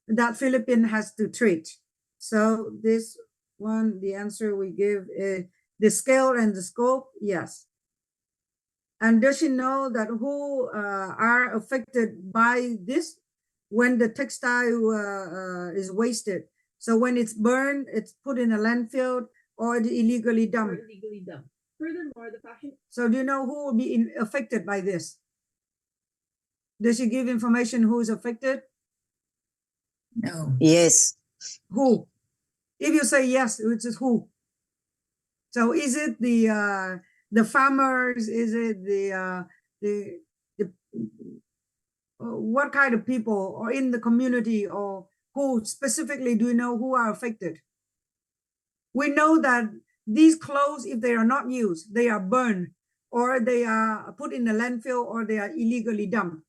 that Philippines has to treat. So this one, the answer we give is the scale and the scope, yes. And does she know that who are affected by this when the textile is wasted? So when it's burned, it's put in a landfill or illegally dumped. Furthermore, the fashion. So do you know who will be affected by this? Does she give information who is affected? No. Yes. Who? If you say yes, which is who? So is it the farmers? Is it the what kind of people or in the community, or who specifically do you know who are affected? We know that these clothes, if they are not used, they are burned, or they are put in the landfill, or they are illegally dumped.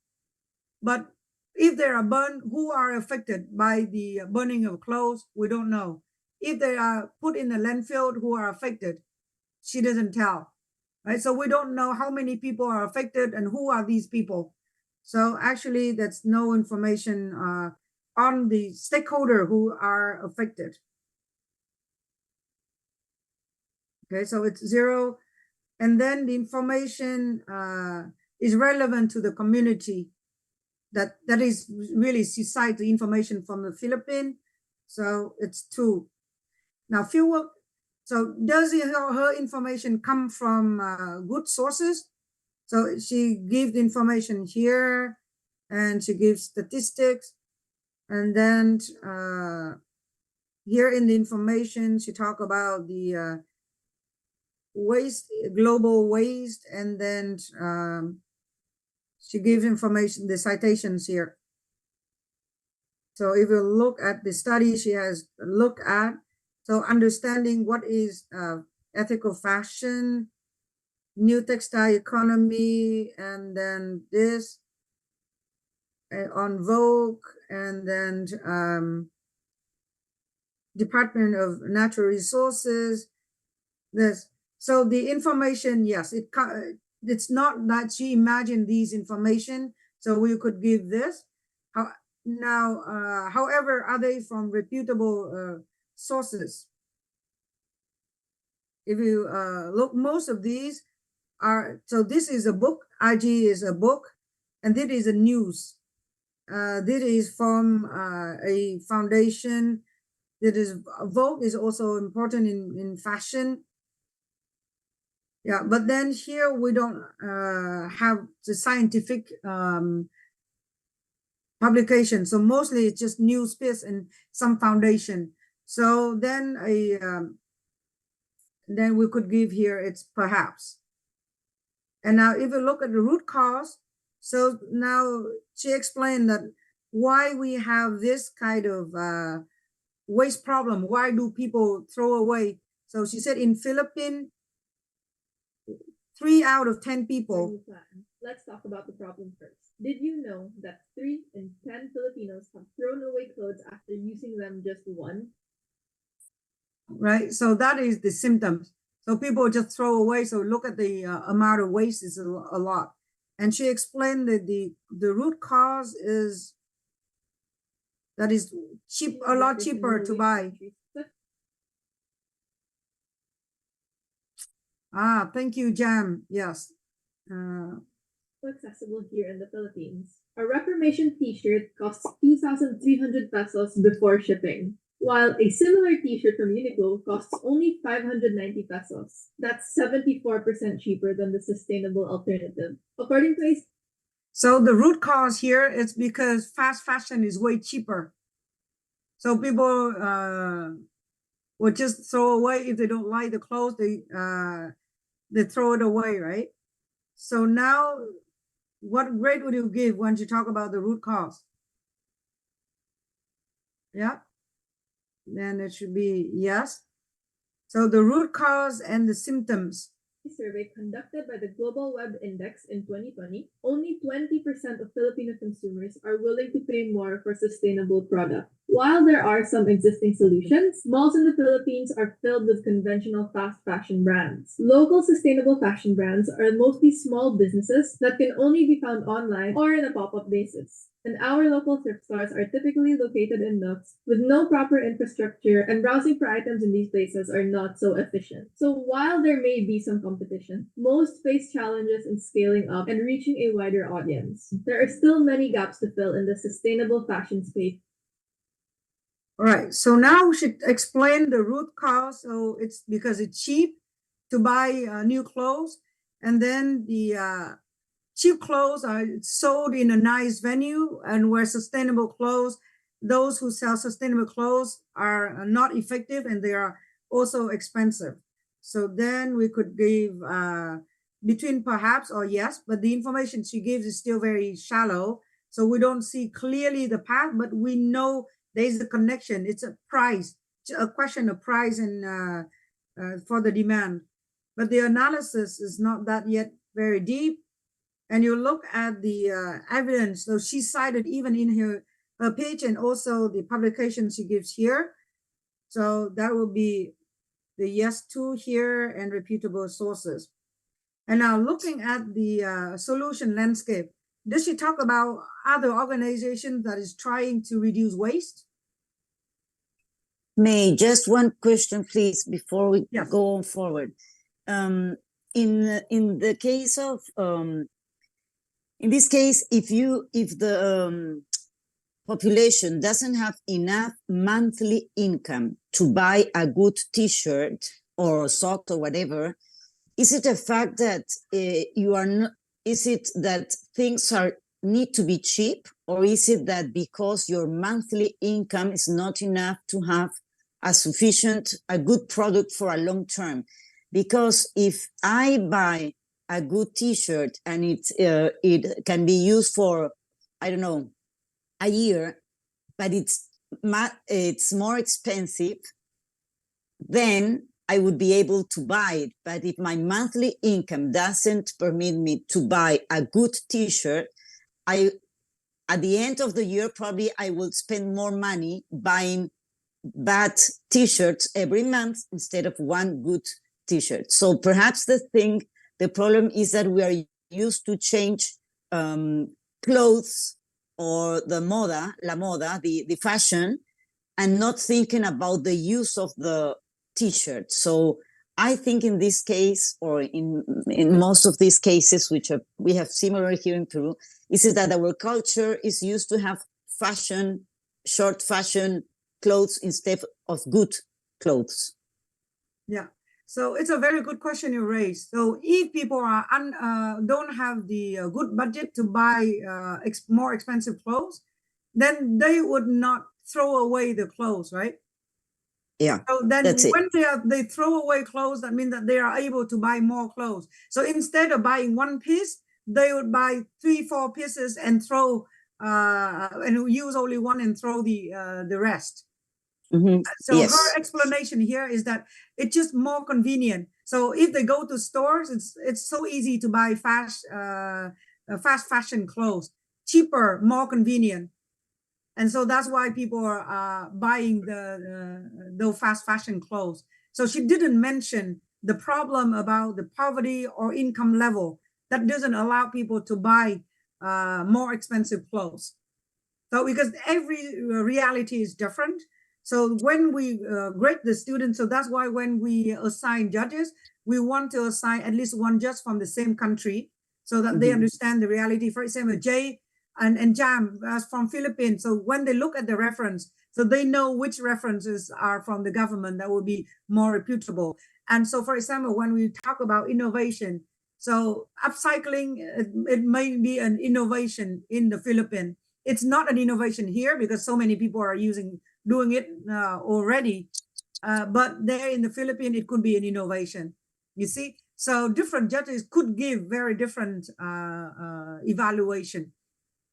But if they are burned, who are affected by the burning of clothes? We don't know. If they are put in the landfill, who are affected? She doesn't tell, right? So we don't know how many people are affected and who are these people. So actually, that's no information on the stakeholder who are affected. Okay, so it's 0. And then the information is relevant to the community. That is really society information from the Philippines. So it's 2. Now, fieldwork. So does her information come from good sources? So she gives the information here, and she gives statistics, and then here in the information she talk about the waste, global waste, and then she gives information, the citations here. So if you look at the study she has looked at, so understanding what is ethical fashion, new textile economy, and then this on Vogue, and then Department of Natural Resources. This, so the information, yes, it's not that she imagined these information, so we could give this. However, are they from reputable sources? If you look, most of these are, so this is a book, IG is a book, and this is a news. This is from a foundation. That is, Vogue is also important in fashion. Yeah, but then here we don't have the scientific publication. So mostly it's just news piece and some foundation. So then then we could give here, it's perhaps. And now if you look at the root cause, so now she explained that why we have this kind of waste problem. Why do people throw away? So she said in Philippines, 3 out of 10 people. Let's talk about the problem first. Did you know that 3 in 10 Filipinos have thrown away clothes after using them just once? Right, so that is the symptoms. So people just throw away. So look at the amount of waste is a lot. And she explained that the root cause is that is cheap, a lot cheaper to buy. Thank you, Jam. Yes. Accessible here in the Philippines. A Reformation t-shirt costs 2,300 pesos before shipping, while a similar t-shirt from Uniqlo costs only 590 pesos. That's 74% cheaper than the sustainable alternative. According to So the root cause here is because fast fashion is way cheaper. So people would just throw away if they don't like the clothes, they throw it away, right? So now, what grade would you give when you talk about the root cause? Yeah, then it should be yes. So the root cause and the symptoms. survey conducted by the Global Web Index in 2020, only 20% of Filipino consumers are willing to pay more for sustainable products. While there are some existing solutions, malls in the Philippines are filled with conventional fast fashion brands. Local sustainable fashion brands are mostly small businesses that can only be found online or on a pop-up basis. And our local thrift stores are typically located in nooks with no proper infrastructure, and browsing for items in these places are not so efficient. So while there may be some competition, most face challenges in scaling up and reaching a wider audience. There are still many gaps to fill in the sustainable fashion space. All right, so now we should explain the root cause. So it's because it's cheap to buy new clothes, and then the cheap clothes are sold in a nice venue, and where sustainable clothes, those who sell sustainable clothes are not effective, and they are also expensive. So then we could give between perhaps or yes, but the information she gives is still very shallow. So we don't see clearly the path, but we know there's a connection. It's a price, a question of price and for the demand. But the analysis is not that yet very deep. And you look at the evidence. So she cited even in her page and also the publication she gives here. So that will be the yes to here and reputable sources. And now looking at the solution landscape, does she talk about other organizations that is trying to reduce waste? May, just one question, please, before we Yes. go on forward. In the case of in this case, if the population doesn't have enough monthly income to buy a good T-shirt or sock or whatever, is it a fact that you are not? Is it that things need to be cheap, or is it that because your monthly income is not enough to have a good product for a long term? Because if I buy a good T-shirt and it can be used for, I don't know, a year, but it's more expensive, then I would be able to buy it. But if my monthly income doesn't permit me to buy a good T-shirt, at the end of the year, probably I will spend more money buying bad T-shirts every month instead of one good T-shirt. So perhaps the problem is that we are used to change clothes or la moda, the fashion, and not thinking about the use of the T-shirt. So I think in this case, or in most of these cases, we have similar here in Peru, is that our culture is used to have short fashion clothes instead of good clothes. Yeah. So it's a very good question you raised. So if people are don't have the good budget to buy more expensive clothes, then they would not throw away the clothes, right? Yeah. So then that's it. when they throw away clothes, that means that they are able to buy more clothes. So instead of buying one piece, they would buy 3-4 pieces and throw and use only one and throw the rest. Mm-hmm. So Yes. her explanation here is that it's just more convenient. So if they go to stores, it's so easy to buy fast fashion clothes, cheaper, more convenient, and so that's why people are buying those fast fashion clothes. So she didn't mention the problem about the poverty or income level that doesn't allow people to buy more expensive clothes. So because every reality is different. So when we grade the students, so that's why when we assign judges, we want to assign at least one judge from the same country so that they understand the reality. For example, Jay and Jam from Philippines. So when they look at the reference, so they know which references are from the government that will be more reputable. And so, for example, when we talk about innovation, so upcycling, it may be an innovation in the Philippines. It's not an innovation here because so many people are doing it already. But there in the Philippines, it could be an innovation. You see, so different judges could give very different evaluation.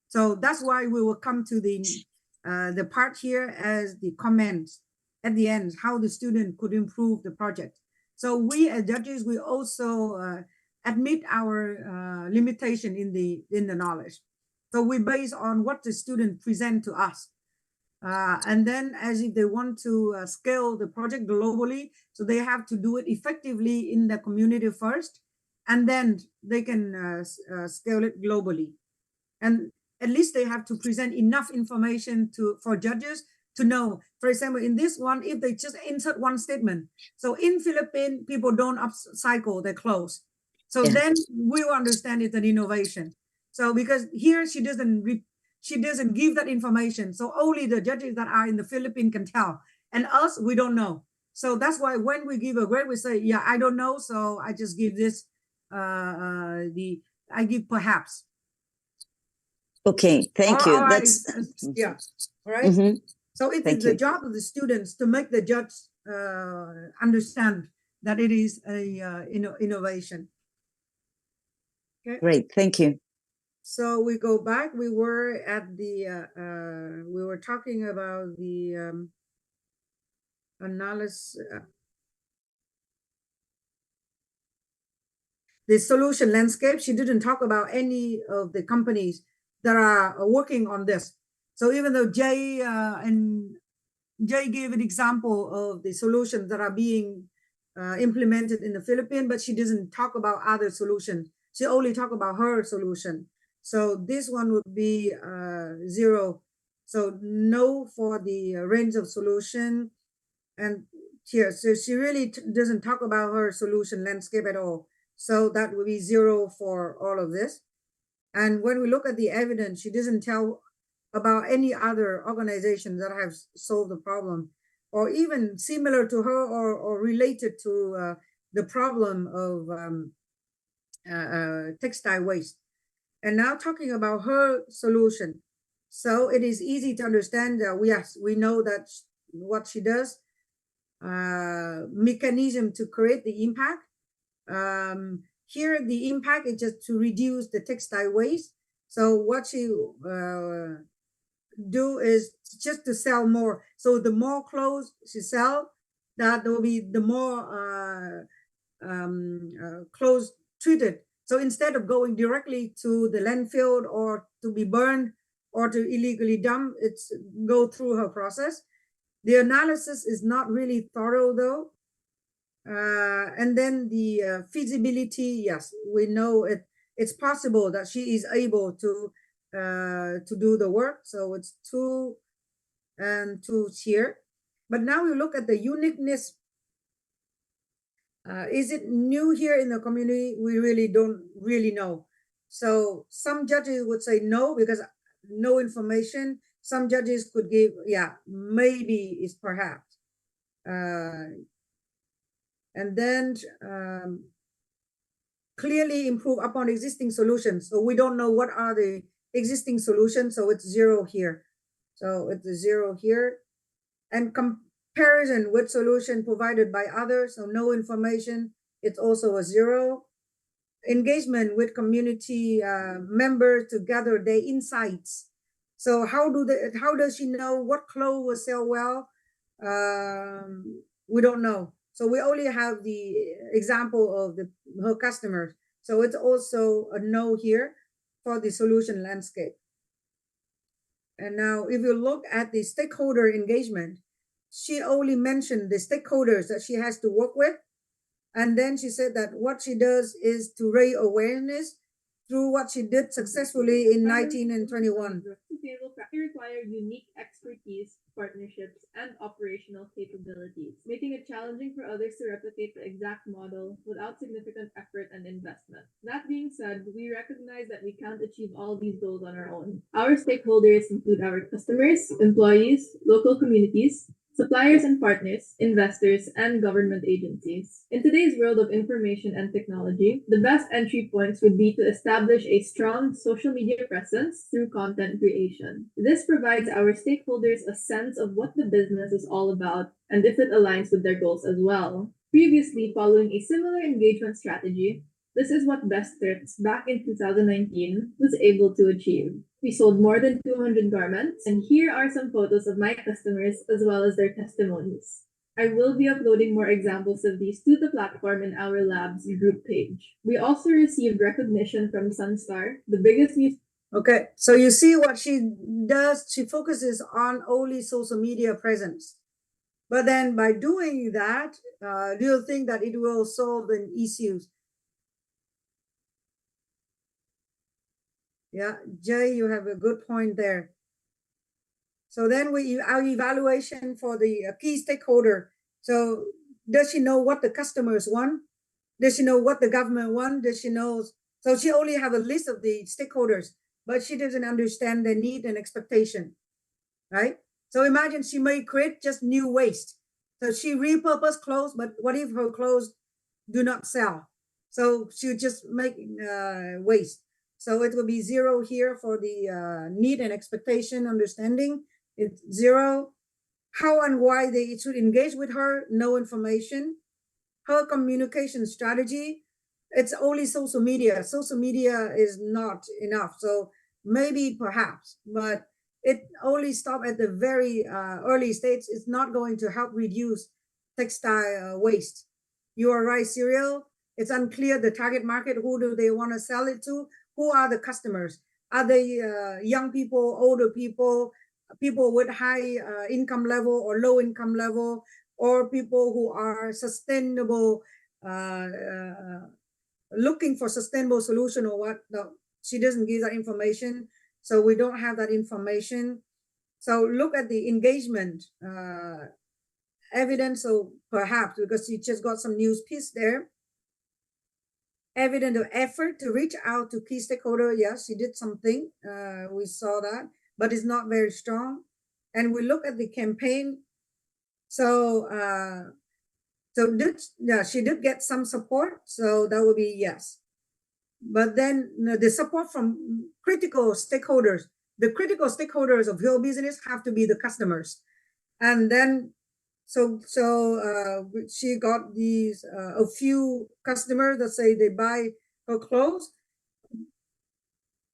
So that's why we will come to the part here as the comments at the end, how the student could improve the project. So we as judges, we also admit our limitation in the knowledge. So we base on what the student present to us. And then as if they want to scale the project globally, so they have to do it effectively in the community first, and then they can scale it globally. And at least they have to present enough information for judges to know. For example, in this one, if they just insert one statement, so in Philippines, people don't upcycle their clothes. So then we will understand it's an innovation. So because here she doesn't give that information. So only the judges that are in the Philippines can tell. And us, we don't know. So that's why when we give a grade, we say, yeah, I don't know. So I just give this, I give perhaps. Okay, thank you. That's yeah, all right. So it is the you. job of the students to make the judge understand that it is a innovation. Okay. Great, thank you. So we go back. We were at the we were talking about the analysis, the solution landscape. She didn't talk about any of the companies that are working on this. So even though Jay gave an example of the solutions that are being implemented in the Philippines, but she doesn't talk about other solutions. She only talk about her solution. So this one would be 0. So no for the range of solution. And here, so she really doesn't talk about her solution landscape at all. So that would be 0 for all of this. And when we look at the evidence, she doesn't tell about any other organizations that have solved the problem, or even similar to her or related to the problem of textile waste. And now talking about her solution. So it is easy to understand that yes, we know that what she does, mechanism to create the impact. Here, the impact is just to reduce the textile waste. So what she do is just to sell more. So the more clothes she sell, that will be the more clothes treated. So instead of going directly to the landfill or to be burned or to illegally dump, it's go through her process. The analysis is not really thorough though. And then the feasibility, yes, we know it's possible that she is able to do the work. So it's 2 and 2 here. But now we look at the uniqueness. Is it new here in the community? We really don't really know. So some judges would say no, because no information. Some judges could give, yeah, maybe is perhaps. And then clearly improve upon existing solutions. So we don't know what are the existing solutions. So it's 0 here. So it's a 0 here. And comparison with solution provided by others. So no information. It's also a 0. Engagement with community members to gather their insights. So how does she know what clothes will sell well? We don't know. So we only have the example of her customers. So it's also a no here for the solution landscape. And now if you look at the stakeholder engagement, she only mentioned the stakeholders that she has to work with. And then she said that what she does is to raise awareness through what she did successfully in 19 and 21. They will require unique expertise, partnerships, and operational capabilities, making it challenging for others to replicate the exact model without significant effort and investment. That being said, we recognize that we can't achieve all these goals on our own. Our stakeholders include our customers, employees, local communities, suppliers and partners, investors, and government agencies. In today's world of information and technology, the best entry points would be to establish a strong social media presence through content creation. This provides our stakeholders a sense of what the business is all about and if it aligns with their goals as well. Previously, following a similar engagement strategy, this is what Best Thrifts back in 2019 was able to achieve. We sold more than 200 garments, and here are some photos of my customers as well as their testimonies. I will be uploading more examples of these to the platform in our lab's group page. We also received recognition from Sunstar, the biggest news. Okay, so you see what she does. She focuses on only social media presence. But then by doing that, do you think that it will solve the issues? Yeah, Jay, you have a good point there. So then our evaluation for the key stakeholder. So does she know what the customers want? Does she know what the government want? Does she know? So she only have a list of the stakeholders, but she doesn't understand their need and expectation, right? So imagine she may create just new waste. So she repurpose clothes, but what if her clothes do not sell? So she just make waste. So it will be 0 here for the need and expectation understanding. It's 0. How and why they should engage with her, no information. Her communication strategy. it's only social media. Social media is not enough. So maybe perhaps, but it only stop at the very early stage. It's not going to help reduce textile waste. You are right, Cyril. It's unclear the target market. Who do they want to sell it to? Who are the customers? Are they young people, older people, people with high income level or low income level, or people who are sustainable, looking for sustainable solution or what? No, she doesn't give that information. So we don't have that information. So look at the engagement evidence. So perhaps because she just got some news piece there. Evident of effort to reach out to key stakeholder. Yes, she did something. We saw that, but it's not very strong. And we look at the campaign. So yeah, she did get some support. So that would be yes. But then the support from critical stakeholders, the critical stakeholders of your business have to be the customers. And then, so she got these, a few customers that say they buy her clothes.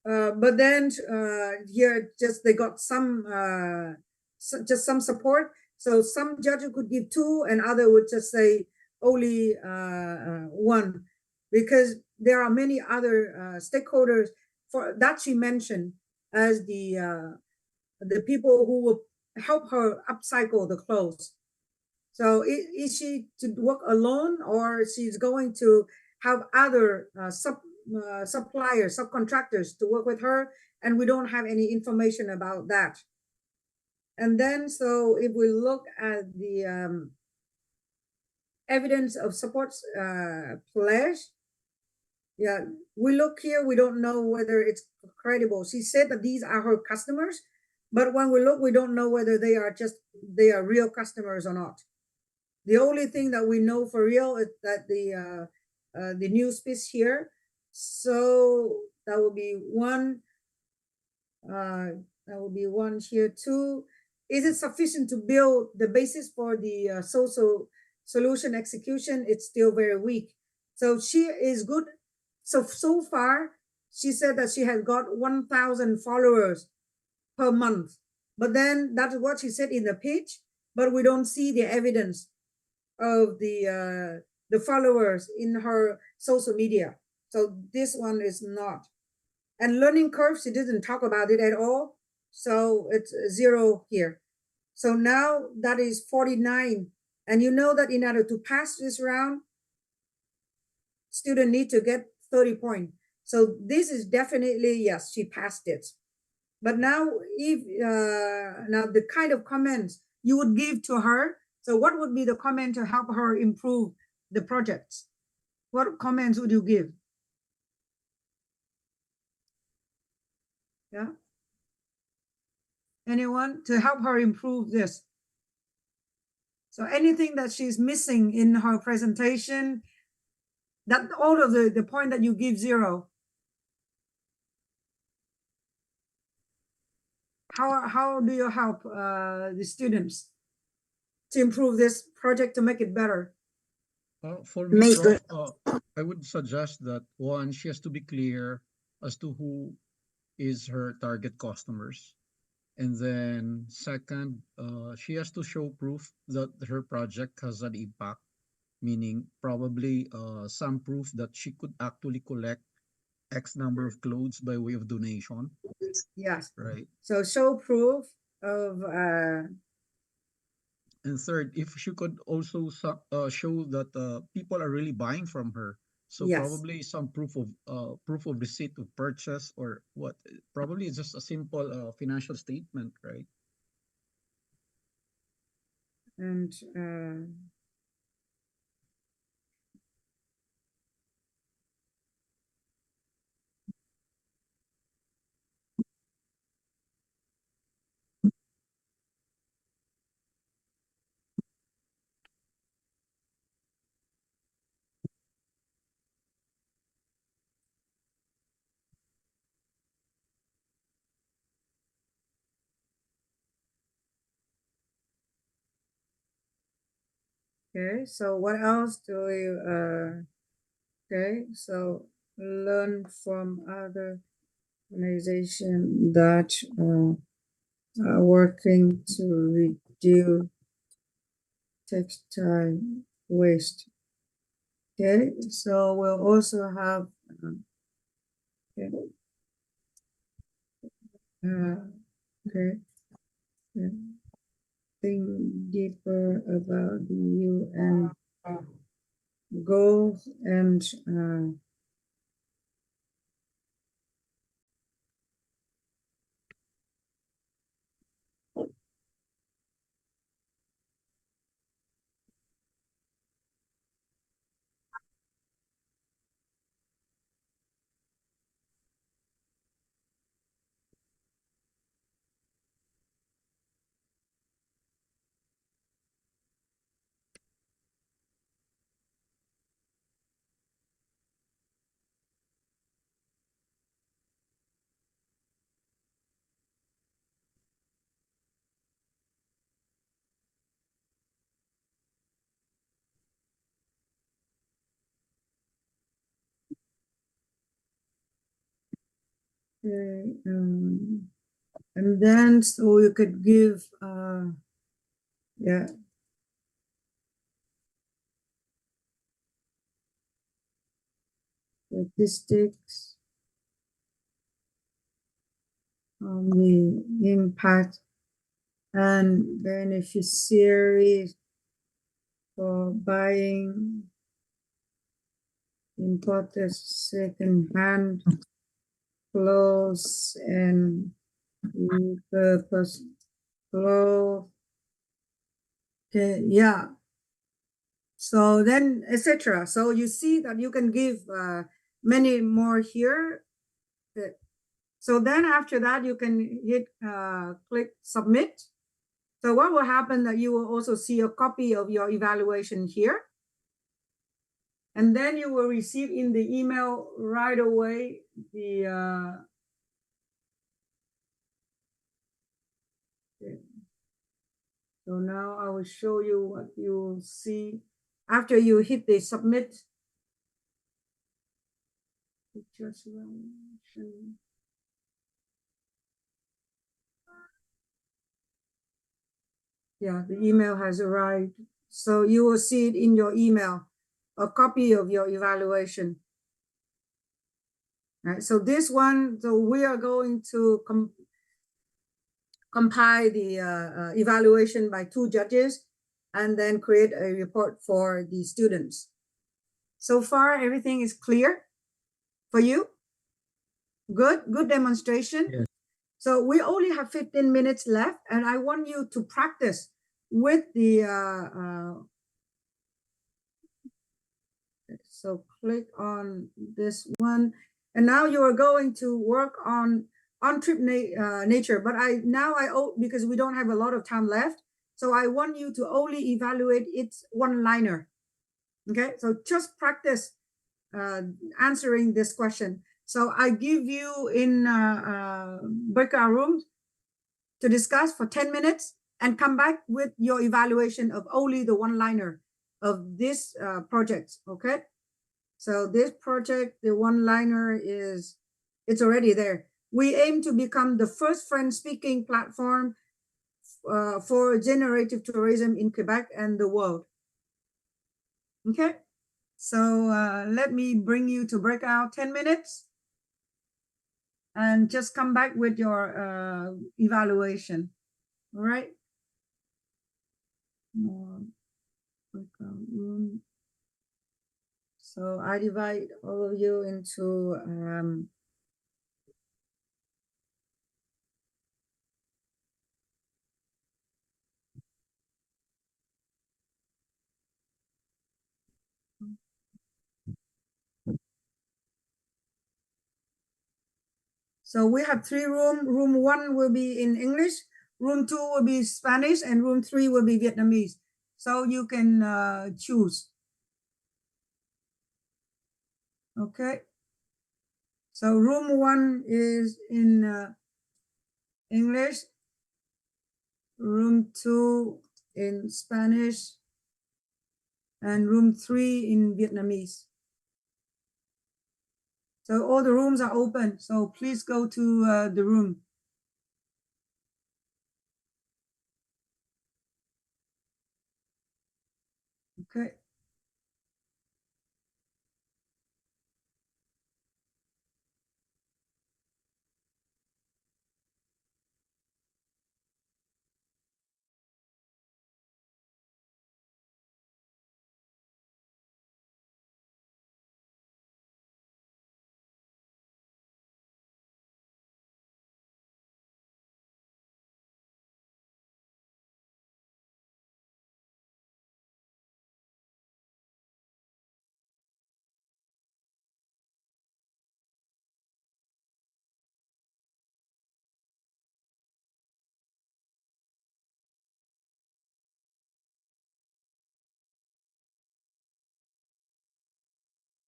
But then here, just they got some, just some support. So some judges could give 2 and other would just say only 1, because there are many other stakeholders for that she mentioned as the people who will help her upcycle the clothes. So is she to work alone, or she's going to have other suppliers, subcontractors to work with her, and we don't have any information about that. And then, so if we look at the evidence of support pledge, yeah, we look here, we don't know whether it's credible. She said that these are her customers, but when we look, we don't know whether they are real customers or not. The only thing that we know for real is that the news piece here. So that would be 1. That would be 1 here too. Is it sufficient to build the basis for the social solution execution? It's still very weak. So she is good. So far, she said that she has got 1,000 followers per month. But then that's what she said in the pitch, but we don't see the evidence of the followers in her social media. So this one is not. And learning curve, she didn't talk about it at all. So it's 0 here. So now that is 49. And you know that in order to pass this round, student need to get 30 points. So this is definitely, yes, she passed it. But now if now the kind of comments you would give to her, so what would be the comment to help her improve the projects? What comments would you give? Yeah. Anyone to help her improve this? So anything that she's missing in her presentation, that all of the point that you give 0. How do you help the students to improve this project to make it better? For me, Make Prof, I would suggest that 1, she has to be clear as to who is her target customers. And then 2nd, she has to show proof that her project has an impact, meaning probably some proof that she could actually collect X number of clothes by way of donation, Yes. right? So show proof of And 3rd, if she could also show that people are really buying from her, so yes. probably some proof of receipt of purchase, or what? Probably it's just a simple financial statement, right? And okay, so what else do we Okay, so learn from other organization that are working to reduce textile waste. Okay, so we'll also have okay. Okay. Yeah. Think deeper about the UN goals and okay, and then so you could give yeah statistics on the impact and beneficiaries for buying imported second-hand clothes and repurposed clothes. Okay, yeah. So then, etc. So you see that you can give many more here. So then after that, you can hit click submit. So what will happen that you will also see a copy of your evaluation here. And then you will receive in the email right away the so now I will show you what you see after you hit the submit. Yeah, the email has arrived. So you will see it in your email, a copy of your evaluation. Right, so this one, so we are going to compile the evaluation by 2 judges and then create a report for the students. So far, everything is clear for you? Good demonstration. Yes. So we only have 15 minutes left, and I want you to practice with the so click on this one, and now you are going to work on trip nature. But because we don't have a lot of time left, so I want you to only evaluate its one-liner. Okay, so just practice answering this question. So I give you in breakout rooms to discuss for 10 minutes and come back with your evaluation of only the one-liner of this project, okay? So this project, the one-liner it's already there. We aim to become the first French-speaking platform for generative tourism in Quebec and the world. Okay, so let me bring you to breakout 10 minutes and just come back with your evaluation, all right? More breakout room. So I divide all of you into so we have 3 rooms. Room 1 will be in English, room 2 will be Spanish, and room 3 will be Vietnamese. So you can choose. Okay. So room 1 is in English, room 2 in Spanish, and room 3 in Vietnamese. So all the rooms are open. So please go to the room. Okay.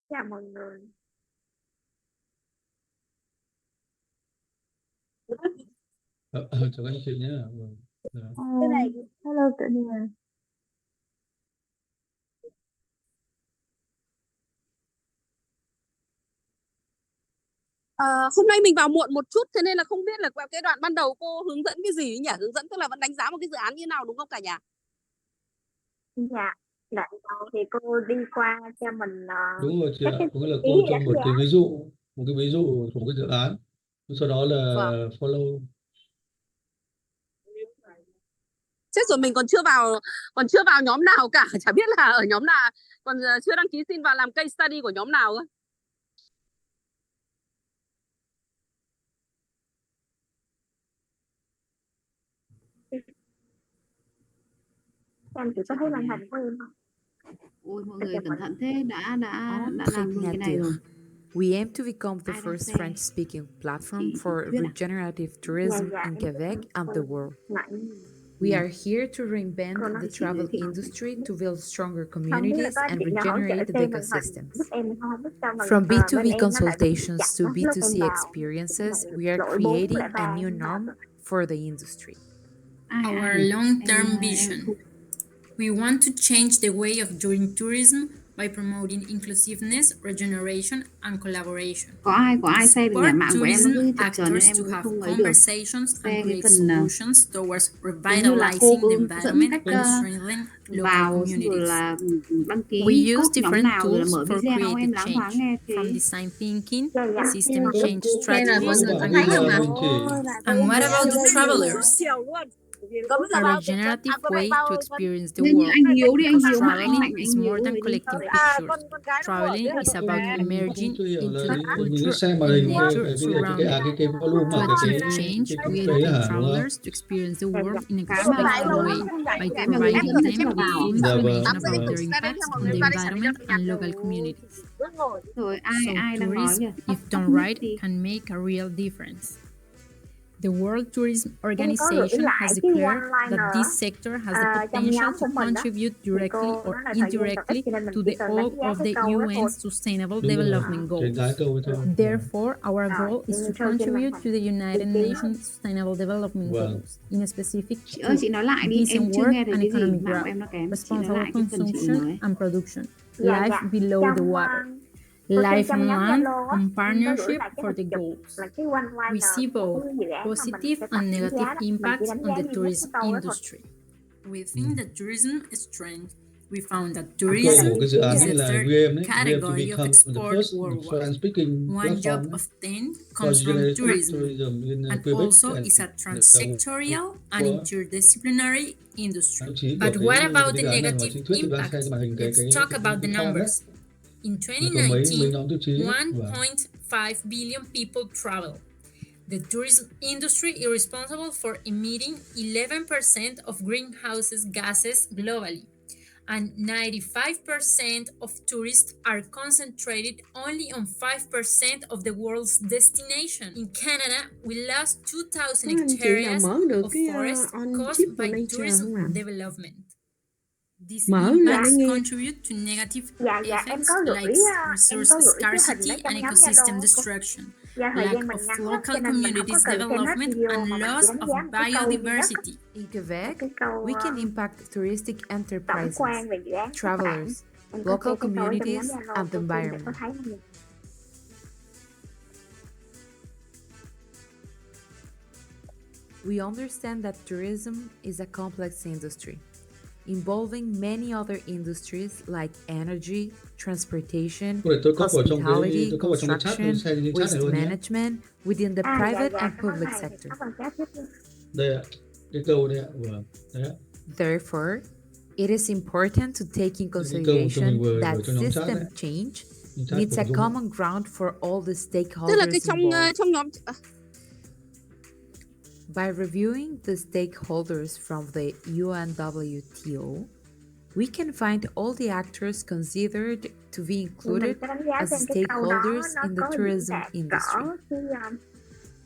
Chào mọi người. Chào các anh chị nhé. Dạ. Hello cả nhà. Hôm nay mình vào muộn một chút, thế nên là không biết là cái đoạn ban đầu cô hướng dẫn cái gì nhỉ? Hướng dẫn tức là vẫn đánh giá một cái dự án như nào đúng không cả nhà? Dạ, đoạn đầu thì cô đi qua cho mình Đúng rồi chị các ạ. cái Có nghĩa là ý cô cho đánh một giá. cái ví dụ, của một cái dự án. Sau đó là Vâng. follow. Chết rồi, mình còn chưa vào nhóm nào cả, chả biết là ở nhóm nào, còn chưa đăng ký xin vào làm case study của nhóm nào cơ. Em chỉ có thấy màn hình của em không? Ôi mọi người cẩn thận thế, đã Très làm luôn cái này rồi. We aim to become the Ai đang first xem? French-speaking platform Chị for Tuyết à? regenerative tourism Dạ, in em Quebec cũng and the world. nãy We are here to reinvent cô nói the chị travel thì industry to build stronger không biết là communities có and chị nào hỗ trợ regenerate the xem màn hình ecosystems. giúp em không biết sao mà From bên B2B em nó lại bị consultations chặt to á. Lúc em B2C vào experiences, lại we are lỗi 4 creating lại a 3 new norm for the industry. Our long-term vision. We want to change the way of doing tourism by promoting inclusiveness, regeneration, and collaboration. Có ai xem được nhỉ? Support Mạng của em nó tourism cứ chập chờn nên actors em to cũng have không ấy được. conversations Xe and cái create phần solutions towards giống như là cô revitalizing the cứ dẫn environment cách and strengthening local vào xong rồi communities. là đăng ký We cốt use nhóm different nào rồi là tools mở for video em creative loáng thoáng change, nghe thế. from design thinking, Dạ, dạ. system Em change cũng Hay là mọi strategies, người Các có bạn thấy bây không giờ nào? mình chỉ and what about the travelers? Chiều luôn. Có bây giờ A bao regenerative way to experience the Nên như world. anh Hiếu đi, anh Because Hiếu mà anh traveling Mạnh, is anh Hiếu more than rồi đi. collecting con pictures. con gái nó Traveling ở is about emerging chưa hiểu into là the mình cứ culture xem màn and hình nature cái surrounding. cái volume To mà achieve change, we cái invite hả đúng không? travelers to experience the world in a Cái mà respectful vào way by em là providing hướng them dẫn with vào. Dạ vâng, information dạ about vâng. their impacts on the environment and local communities. Rồi So ai đang nói tourism, nhỉ? if done right, can make a real difference. The World Tourism Organization has declared that this sector has the potential to contribute directly or indirectly to the all of the UN's Sustainable Đúng rồi, Development cái Goals. câu thôi. Therefore, our goal is to contribute to the United Nations Sustainable Development Vâng. Goals in a specific Chị ơi, chị nói lại đi, decent em chưa work nghe thấy and cái gì, economic mạng của growth, em nó kém. Chị nói responsible lại cái phần chị consumption nói. and production, Dạ, life dạ. below the Trong, water, trong life nhóm on land, Zalo á, and em có gửi partnership lại cái for the hình chụp goals. là cái one We liner see của both cái dự án mà mình positive sẽ and đánh negative giá đó. Mình chỉ impacts đánh on giá the duy nhất tourism cái câu đó thôi. industry. Within the tourism strength, we found that Câu tourism của cái dự án is này the là third VM đấy, VM to category of become the export first worldwide. French-speaking One job platform of 10 for comes from regenerative tourism, tourism in and Quebec also and is a the transsectorial and của interdisciplinary industry. báo chí But của what cái about the dự án này mà negative chính thuyết thực ra impact? xem trên màn hình Let's talk about the cái form đấy. numbers. In Nó có mấy 2019, nhóm tiêu chí và 1.5 billion people travel. The tourism industry is responsible for emitting 11% of greenhouse gases globally, and 95% of tourists are concentrated only on 5% of the world's destination. In Canada, we lost 2,000 Anh chị nào hectares mở được of cái forest on caused chip by nature tourism không ạ? development. These Mở lên impacts để nghe. contribute to negative Dạ, dạ, em effects có gửi, like em resource có gửi cái hình scarcity đó trong and nhóm ecosystem Zalo của cô. destruction, Dạ, thời lack gian mình of ngắn lắm, local cho nên mình không có communities cần xem hết development, video and mà mình loss chỉ đánh of giá một cái câu duy nhất. biodiversity. In Quebec, Cái câu we can impact touristic tổng enterprises, quan về dự án của các bạn. travelers, Em có local share cái câu ở trong nhóm communities, Zalo and the của Phương để có environment. thấy không nhỉ? We understand that tourism is a complex industry, involving many other industries like energy, transportation, Cái này tôi có vào trong hospitality, tôi có vào trong cái chat construction, chat này waste luôn nhé. management within the À, private and cái public này sector. có phần chat tiếp đi. Đây ạ, cái câu đây ạ, vâng. Đấy ạ. Therefore, it is important to take in câu chúng mình consideration vừa that gửi cho nhóm chat system đấy. change Nhóm chat needs của a Dung. common ground for all the Tức là cái stakeholders trong involved. trong nhóm By reviewing the stakeholders from the UNWTO, we can find all the actors considered to be Mình included sẽ đánh giá as xem cái câu đó stakeholders nó in the có diễn tourism đạt industry. rõ cái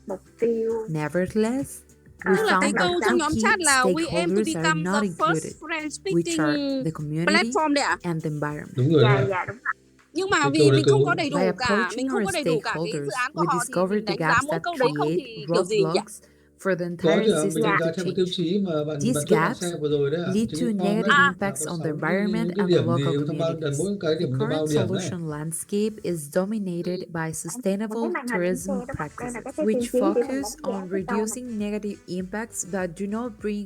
mục tiêu. Nevertheless, we tức là cái found câu that trong two nhóm key chat là we aim to stakeholders are become not the first included, French which are speaking the community platform đấy ạ. and the environment. Đúng rồi Dạ, đấy ạ. dạ đúng rồi. Nhưng mà Cái vì câu đấy mình không câu có đầy đủ By cả, approaching mình không our có đầy đủ cả cái dự stakeholders, án của we họ thì discovered mình the đánh giá gaps mỗi that câu đấy không create thì kiểu gì nhỉ? roadblocks for the Có entire chứ ạ, mình system đánh to giá theo cái change. tiêu chí mà bạn These trước bạn gaps share vừa rồi đấy ạ. lead Chính to cái form negative đấy. impacts Có on the 6 environment cái and the điểm gì local trong bao đàn communities. mỗi cái The điểm nó bao current điểm đấy. solution landscape is dominated by Mình sustainable thấy màn hình tourism trên đúng không? Đây là practices, các cái tiêu which chí để mình focus đánh giá on cái câu này. reducing negative impacts but do not bring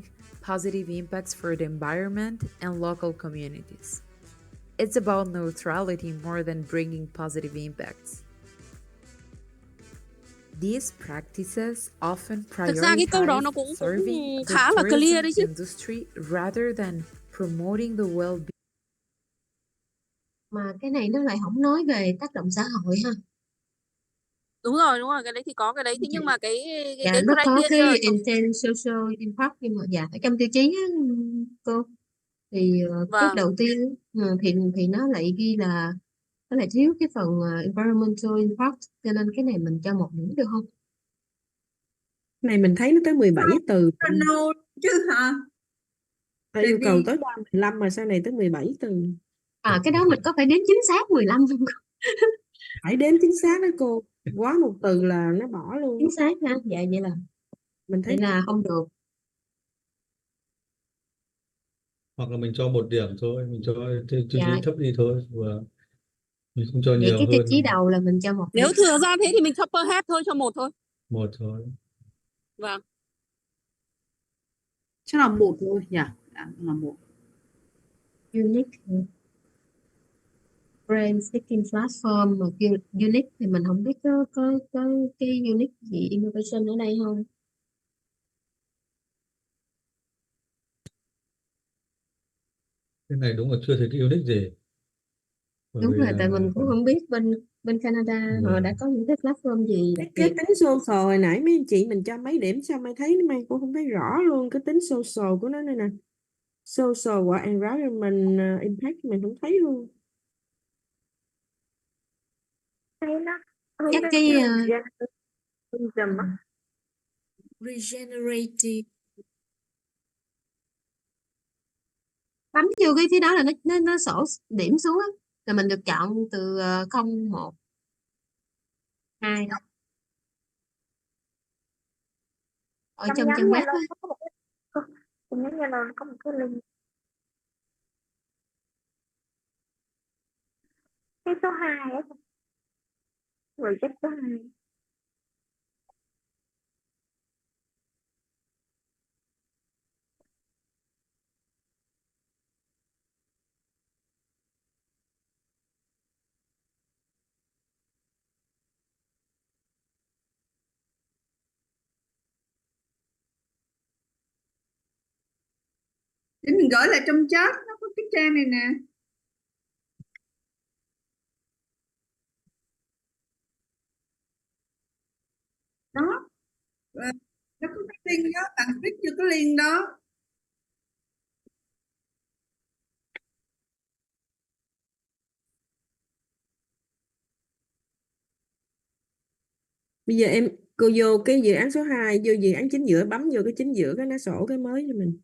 positive impacts for the environment and local communities. It's about neutrality more than bringing positive impacts. These practices often Thực ra cái câu đó nó prioritize cũng serving the khá là clear đấy tourism chứ. industry rather than promoting the well-being. Mà cái này nó lại không nói về tác động xã hội ha. Đúng rồi, cái đấy thì có cái đấy. Thế nhưng mà cái Dạ, nó có criteria cái trong intent social impact, nhưng mà dạ ở trong tiêu chí á, cô thì bước vâng. đầu tiên thì nó lại ghi là nó lại thiếu cái phần environmental impact, cho nên cái này mình cho 1 điểm được không? Này mình thấy nó tới 17 từ. No chứ hả? Ta Tại yêu cầu vì tối đa 15 mà sau này tới 17 từ. À cái đó mình có phải đếm chính xác 15 không? Phải đếm chính xác đó cô. Quá một từ là nó bỏ luôn. Chính xác ha. Dạ vậy là Mình thấy vậy là không được. Hoặc là mình cho 1 điểm thôi, mình cho tiêu chí Dạ. thấp đi thôi và mình không cho Vậy nhiều cái tiêu hơn. chí đầu là mình cho 1 Nếu điểm. thừa ra thế thì mình cho per head thôi, cho 1 thôi. 1 thôi. Vâng. chắc là 1 thôi nhỉ? Dạ, là 1. Unique brand seeking platform, mà kêu unique thì mình không biết có cái unique gì innovation ở đây không? Cái này đúng là chưa thấy cái unique gì. Bởi Đúng vì rồi, tại mình cũng không biết bên Canada họ đã có những cái platform gì đặc cái biệt. tính social hồi nãy mấy anh chị mình cho mấy điểm sao mai thấy mấy cũng không thấy rõ luôn cái tính social của nó đây nè. Social và environment impact mình không thấy luôn. Thấy nó Chắc cái tourism á. Regenerative. bấm vô cái phía đó là nó sổ điểm xuống á, là mình được chọn từ 0, 1, 2 ở trong nhóm trang web Zalo á. có một cái trong nhóm Zalo có một cái link. Cái số 2 á. Rồi chắc số 2. Để mình gửi lại trong chat, nó có cái trang này nè. Đó. Nó có cái link đó, bạn click vô cái link đó. Bây giờ cô vô cái dự án số 2, vô dự án chính giữa, bấm vô cái chính giữa cái nó sổ cái mới cho mình.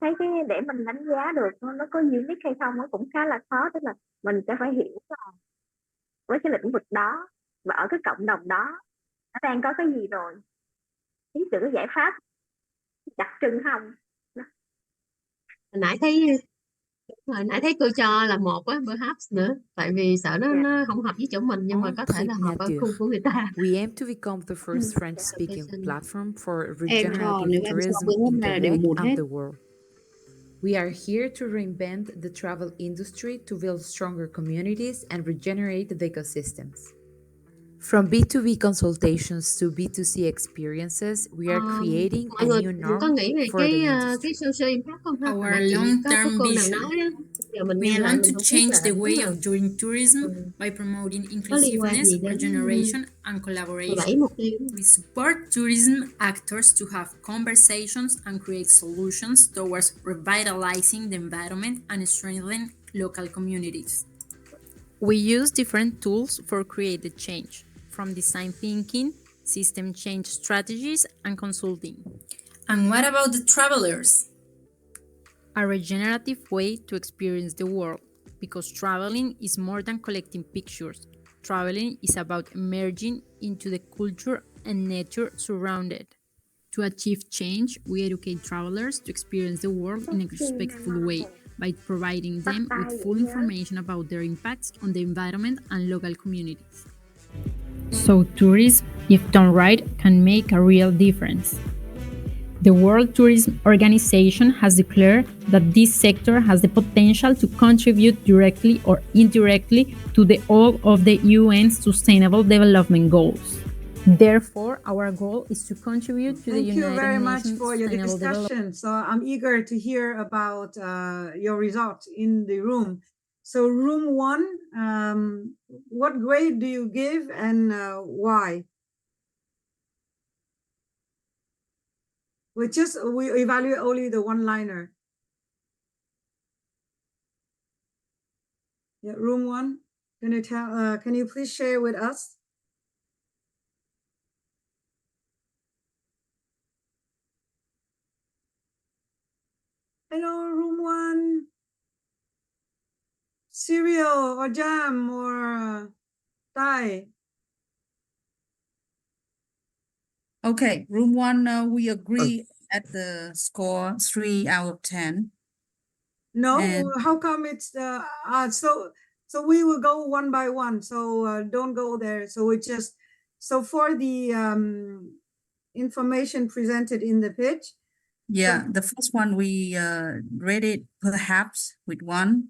Thấy cái để mình đánh giá được nó có unique hay không nó cũng khá là khó, tức là mình sẽ phải hiểu là với cái lĩnh vực đó và ở cái cộng đồng đó Nó đang có cái gì rồi? Tiến sự có giải pháp đặc trưng không? Hồi nãy thấy cô cho là một á, perhaps nữa, tại vì sợ nó không hợp với chỗ mình, nhưng mà On có thể là hợp ở Nature, khu của người ta. we aim to become the first French-speaking platform for Em cho regenerative nếu em so tourism với hôm in nay là đều Quebec một and hết. the world. We are here to reinvent the travel industry to build stronger communities and regenerate the ecosystems. From B2B consultations to B2C experiences, we are creating a Mọi người new có norm nghĩ về for the cái industry. social impact không ha? Our Mà chị có long-term cô nào vision. nói đó, giờ mình We nghe lại want mình to không biết change là the way đúng of doing tourism by promoting có liên quan inclusiveness, gì đến regeneration, and 17 collaboration. mục tiêu. We support tourism actors to have conversations and create solutions towards revitalizing the environment and strengthening local communities. We use different tools for creative change, from design thinking, system change strategies, and consulting. And what about the travelers? A regenerative way to experience the world, because traveling is more than collecting pictures. Traveling is about emerging into the culture and nature surrounded. To achieve change, we educate travelers to experience the world in a respectful way by providing them with full information about their impacts on the environment and local communities. So tourism, if done right, can make a real difference. The World Tourism Organization has declared that this sector has the potential to contribute directly or indirectly to all of the UN's Sustainable Development Goals. Therefore, our goal is to contribute to the Thank you United very much Nations for your Sustainable Development. discussion. So I'm eager to hear about your results in the room. So room one, what grade do you give and why? We evaluate only the one-liner. Yeah, room one, can you please share with us? Hello, room one. Cereal or jam or Thai. Okay, room one, we agree at the score 3 out of 10. No, And- how come it's so we will go one by one. So don't go there. So it's just so for the information presented in the pitch. Yeah, the first one we rated perhaps with 1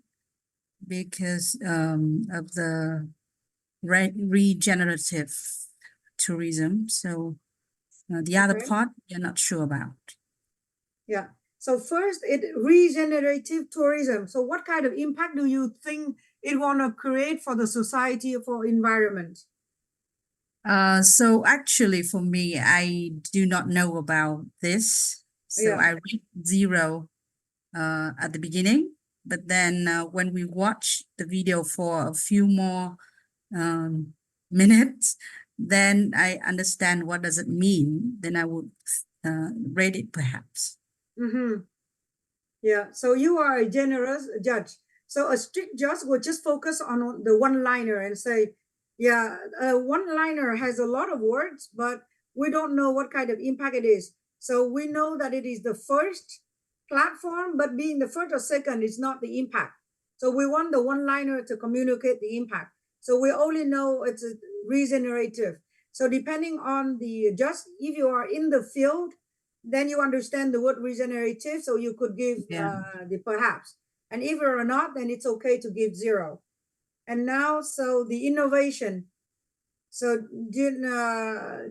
because of the regenerative tourism. So the other Okay. part, we're not sure about. Yeah. So first, regenerative tourism. So what kind of impact do you think it want to create for the society, for environment? So actually for me, I do not know about this. So Yeah. I rate 0 at the beginning, but then when we watch the video for a few more minutes, then I understand what does it mean. Then I would rate it perhaps. Mm-hmm. Yeah. So you are a generous judge. So a strict judge would just focus on the one-liner and say, yeah, a one-liner has a lot of words, but we don't know what kind of impact it is. So we know that it is the first platform, but being the first or second is not the impact. So we want the one-liner to communicate the impact. So we only know it's a regenerative. So depending on the just, if you are in the field, then you understand the word regenerative. So you could give the perhaps. And if you're not, then it's okay to give 0. And now, so the innovation. So do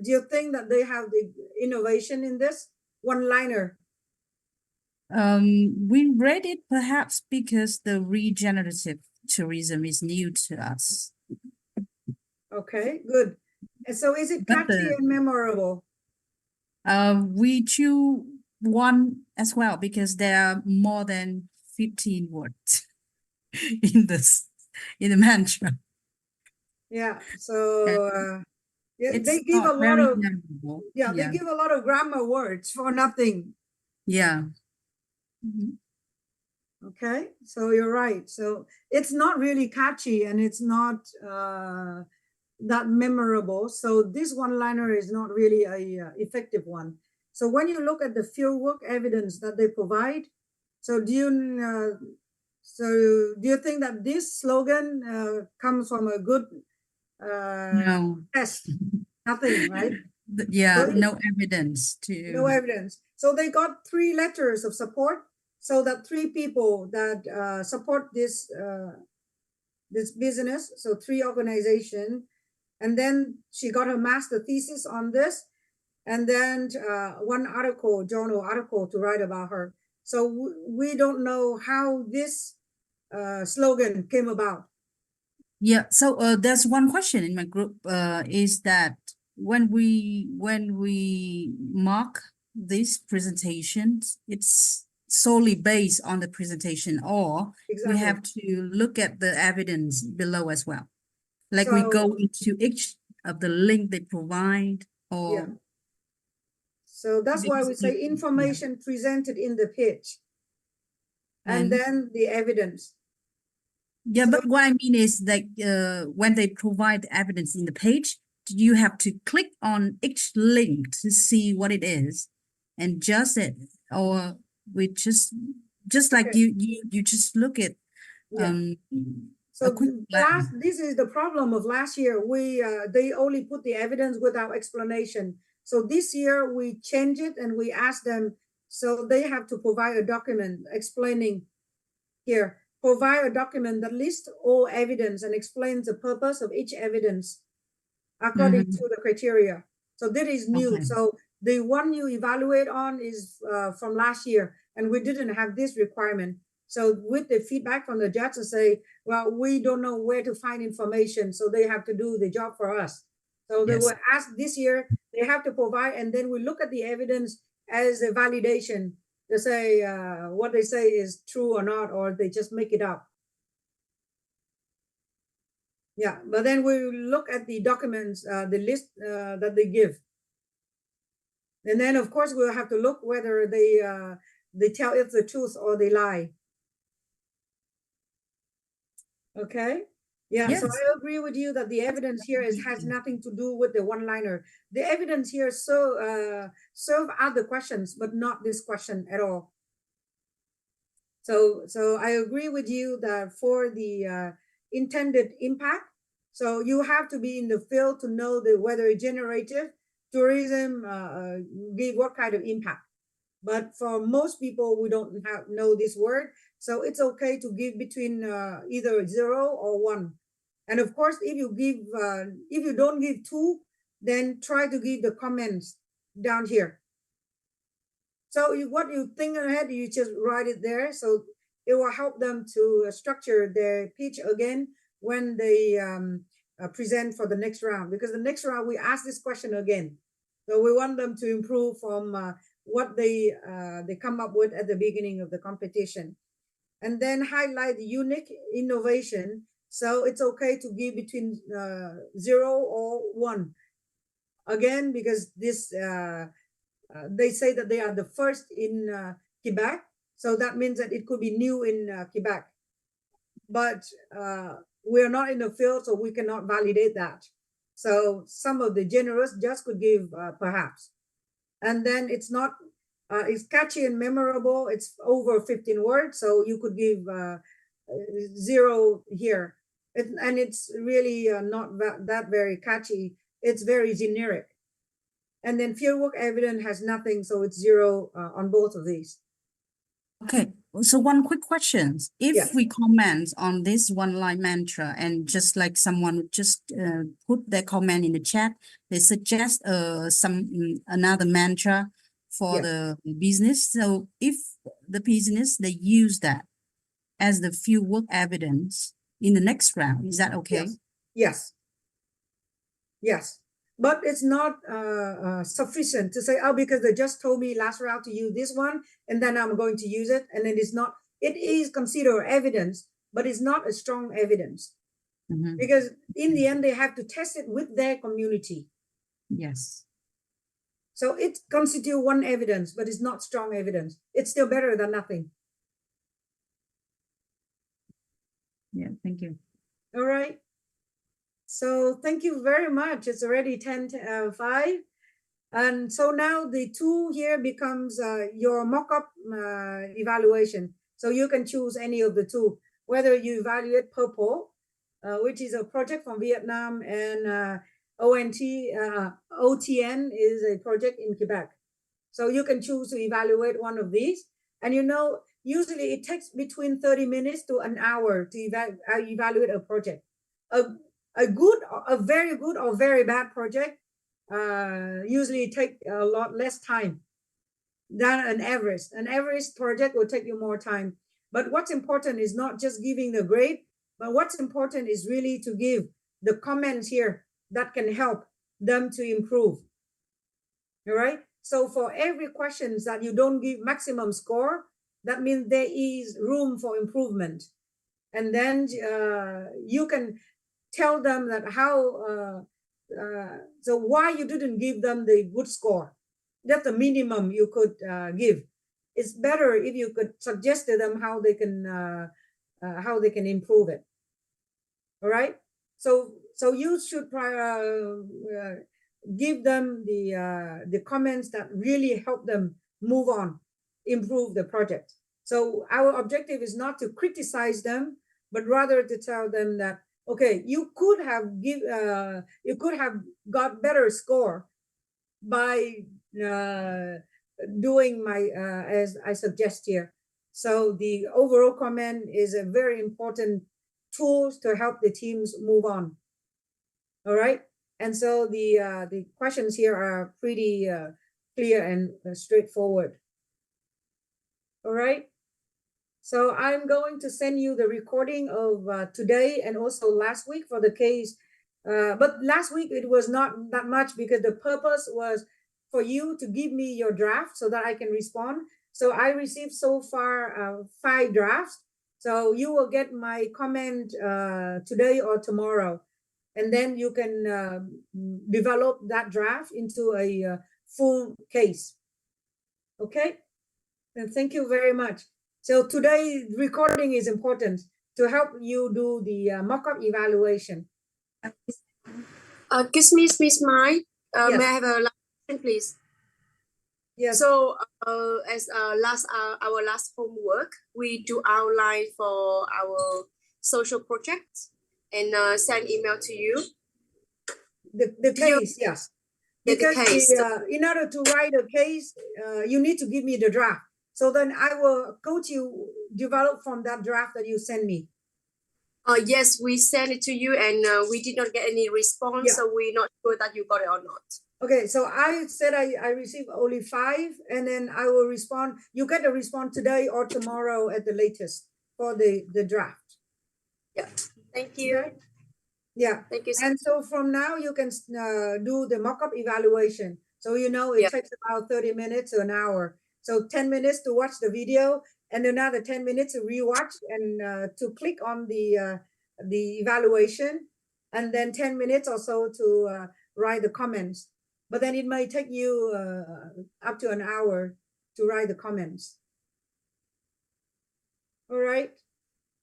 you think that they have the innovation in this one-liner? We read it perhaps because the regenerative tourism is new to us. Okay, good. And so is it But catchy and memorable? We choose 1 as well because there are more than 15 words in the mantra. Yeah. So It's they give a not lot very of memorable. they give a lot of grammar words for nothing. Yeah. Mhm. Okay, so you're right. So it's not really catchy and it's not that memorable. So this one-liner is not really a effective one. So when you look at the fieldwork evidence that they provide, so do you think that this slogan comes from a good No. test? Nothing, right? Yeah, So no evidence to. no evidence. So they got 3 letters of support, so that 3 people that support this this business, so 3 organizations, and then she got her master thesis on this, and then 1 article, journal article to write about her. So we don't know how this slogan came about. Yeah, so there's one question in my group is that when we mark these presentations, it's solely based on the presentation, or we have to look at the evidence below as well. Like we go into each of the link they provide, or yeah. So that's why we say information presented in the pitch, and then the evidence. Yeah, but what I mean is like when they provide evidence in the page, you have to click on each link to see what it is and just it, or we just like you just look at So this is the problem of last year. We they only put the evidence without explanation. So this year we change it and we ask them, so they have to provide a document explaining here. Provide a document that lists all evidence and explains the purpose of each evidence according to the criteria. So that is new. Okay. So the one you evaluate on is from last year, and we didn't have this requirement. So with the feedback from the judge to say, well, we don't know where to find information, so they have to do the job for us. So they were asked this year, they have to provide, and then we look at the evidence as a validation to say what they say is true or not, or they just make it up. Yeah, but then we look at the documents, the list that they give. And then of course we'll have to look whether they tell us the truth or they lie. Okay. Yeah, so I agree with you that the evidence here has nothing to do with the one-liner. The evidence here serve other questions, but not this question at all. So I agree with you that for the intended impact, so you have to be in the field to know whether generative tourism give what kind of impact. But for most people, we don't know this word. So it's okay to give between either 0 or 1. And of course, if you don't give 2, then try to give the comments down here. So what you think ahead, you just write it there. So it will help them to structure their pitch again when they present for the next round. Because the next round, we ask this question again. So we want them to improve from what they come up with at the beginning of the competition. And then highlight the unique innovation. So it's okay to give between 0 or 1. Again, because this they say that they are the first in Quebec. So that means that it could be new in Quebec. But we're not in the field, so we cannot validate that. So some of the generous just could give perhaps. And then it's not, it's catchy and memorable. It's over 15 words, so you could give 0 here. And it's really not that very catchy. It's very generic. And then fieldwork evidence has nothing, so it's 0 on both of these. Okay, so one quick question. If we comment on this one-line mantra and just like someone would just put their comment in the chat, they suggest another mantra for the business. So if the business, they use that as the fieldwork evidence in the next round, is that okay? Yes. But it's not sufficient to say, oh, because they just told me last round to use this one, and then I'm going to use it. And then it's not, it is considered evidence, but it's not a strong evidence. Because in the end, they have to test it with their community. Yes. So it constitutes one evidence, but it's not strong evidence. It's still better than nothing. Yeah, thank you. All right. So thank you very much. It's already 10:05. And so now the two here becomes your mock-up evaluation. So you can choose any of the two, whether you evaluate Purple, which is a project from Vietnam, and OTN is a project in Quebec. So you can choose to evaluate one of these. And you know, usually it takes between 30 minutes to an hour to evaluate a project. A very good or very bad project usually take a lot less time than an average. An average project will take you more time. But what's important is not just giving the grade, but what's important is really to give the comments here that can help them to improve. All right. So for every questions that you don't give maximum score, that means there is room for improvement. And then you can tell them that how, so why you didn't give them the good score. That's the minimum you could give. It's better if you could suggest to them how they can improve it. All right. So you should give them the comments that really help them move on, improve the project. So our objective is not to criticize them, but rather to tell them that, okay, you could have got better score by doing my as I suggest here. So the overall comment is a very important tool to help the teams move on. All right. And so the questions here are pretty clear and straightforward. All right. So I'm going to send you the recording of today and also last week for the case. But last week it was not that much because the purpose was for you to give me your draft so that I can respond. So I received so far 5 drafts. So you will get my comment today or tomorrow. And then you can develop that draft into a full case. Okay? And thank you very much. So today recording is important to help you do the mock-up evaluation. Excuse me, Miss Mai. Yes. May I have a last question, please? Yes. So as our last homework, we do outline for our social project and send email to you. The case, yes. Because in order to write a case, you need to give me the draft. So then I will coach you develop from that draft that you send me. Yes, we sent it to you and we did not get any response. Yeah. So we're not sure that you got it or not. Okay, so I said I received only 5 and then I will respond. You get a response today or tomorrow at the latest for the draft. Yeah, thank you. Okay? Yeah, thank you. And so from now you can do the mock-up evaluation. So you know it takes about 30 minutes to an hour. So 10 minutes to watch the video and another 10 minutes to rewatch and to click on the evaluation, and then 10 minutes or so to write the comments. But then it may take you up to an hour to write the comments. All right.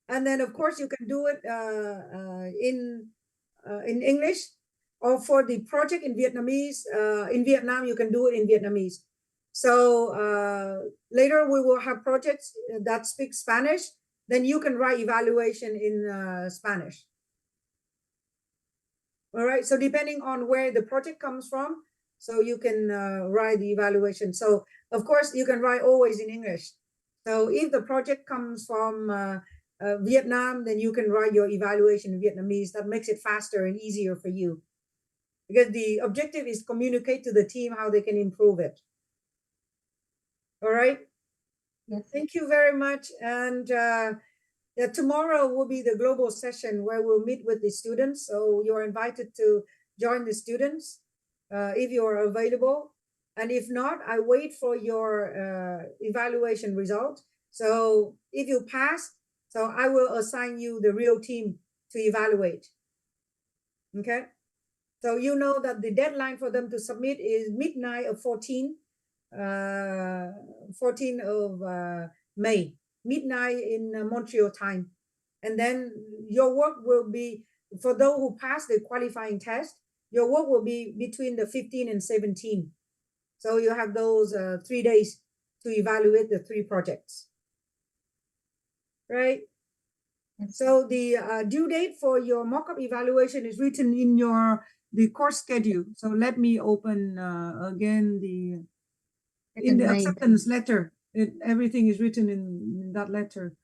And then of course you can do it in English, or for the project in Vietnamese. In Vietnam, you can do it in Vietnamese. So later we will have projects that speak Spanish. Then you can write evaluation in Spanish. All right. So depending on where the project comes from, so you can write the evaluation. So of course you can write always in English. So if the project comes from Vietnam, then you can write your evaluation in Vietnamese. That makes it faster and easier for you, because the objective is communicate to the team how they can improve it. All right. Yes. Thank you very much. And tomorrow will be the global session where we'll meet with the students. So you're invited to join the students if you are available. And if not, I wait for your evaluation result. So if you pass, so I will assign you the real team to evaluate. Okay. So you know that the deadline for them to submit is midnight of 14 of May, midnight in Montreal time. And then your work will be for those who pass the qualifying test, your work will be between the 15 and 17. So you have those 3 days to evaluate the 3 projects. Right? So the due date for your mock-up evaluation is written in the course schedule. So let me open again in the acceptance letter. Everything is written in that letter.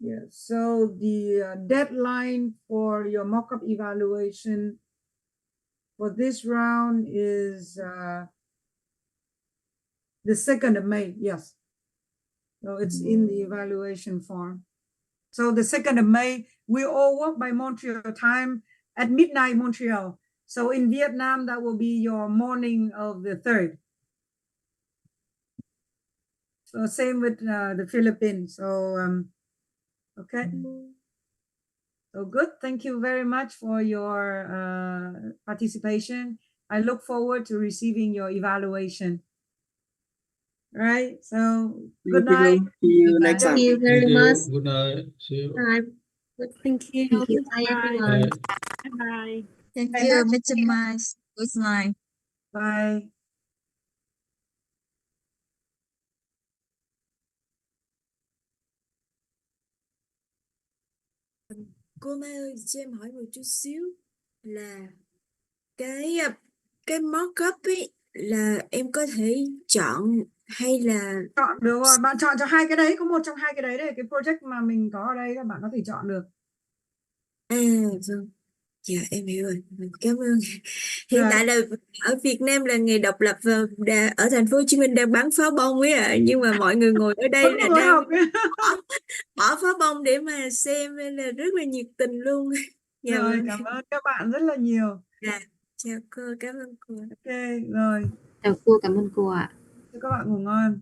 Yeah, so the deadline for your mock-up evaluation for this round is the 2nd of May, yes. So it's in the evaluation form. So the 2nd of May, we all work by Montreal time at midnight Montreal. So in Vietnam, that will be your morning of the 3rd. So same with the Philippines. So, okay. So good. Thank you very much for your participation. I look forward to receiving your evaluation. All right. So good night. See you next time. Thank you very much. Good night. See you. Thank you. Thank you. Bye everyone. Bye. Bye. Thank And you, that's Mr. it. Miles. Good night. Bye. Cô Mai ơi, cho em hỏi một chút xíu là cái mock-up ấy là em có thể chọn hay là Chọn được rồi, bạn chọn cho 2 cái đấy, có một trong 2 cái đấy đây, cái project mà mình có ở đây các bạn có thể chọn được. vâng. Dạ em hiểu rồi. Cảm ơn. Hiện tại là ở Việt Nam là ngày độc lập và ở thành phố Hồ Chí Minh đang bắn pháo bông ấy ạ, nhưng mà mọi người ngồi ở đây là đang bỏ pháo bông để mà xem nên là rất là nhiệt tình luôn. Dạ Rồi, vâng. cảm ơn các bạn rất là nhiều. Dạ, chào cô, cảm ơn cô. Ok, rồi. Chào cô, cảm ơn cô ạ. Chúc các bạn ngủ ngon.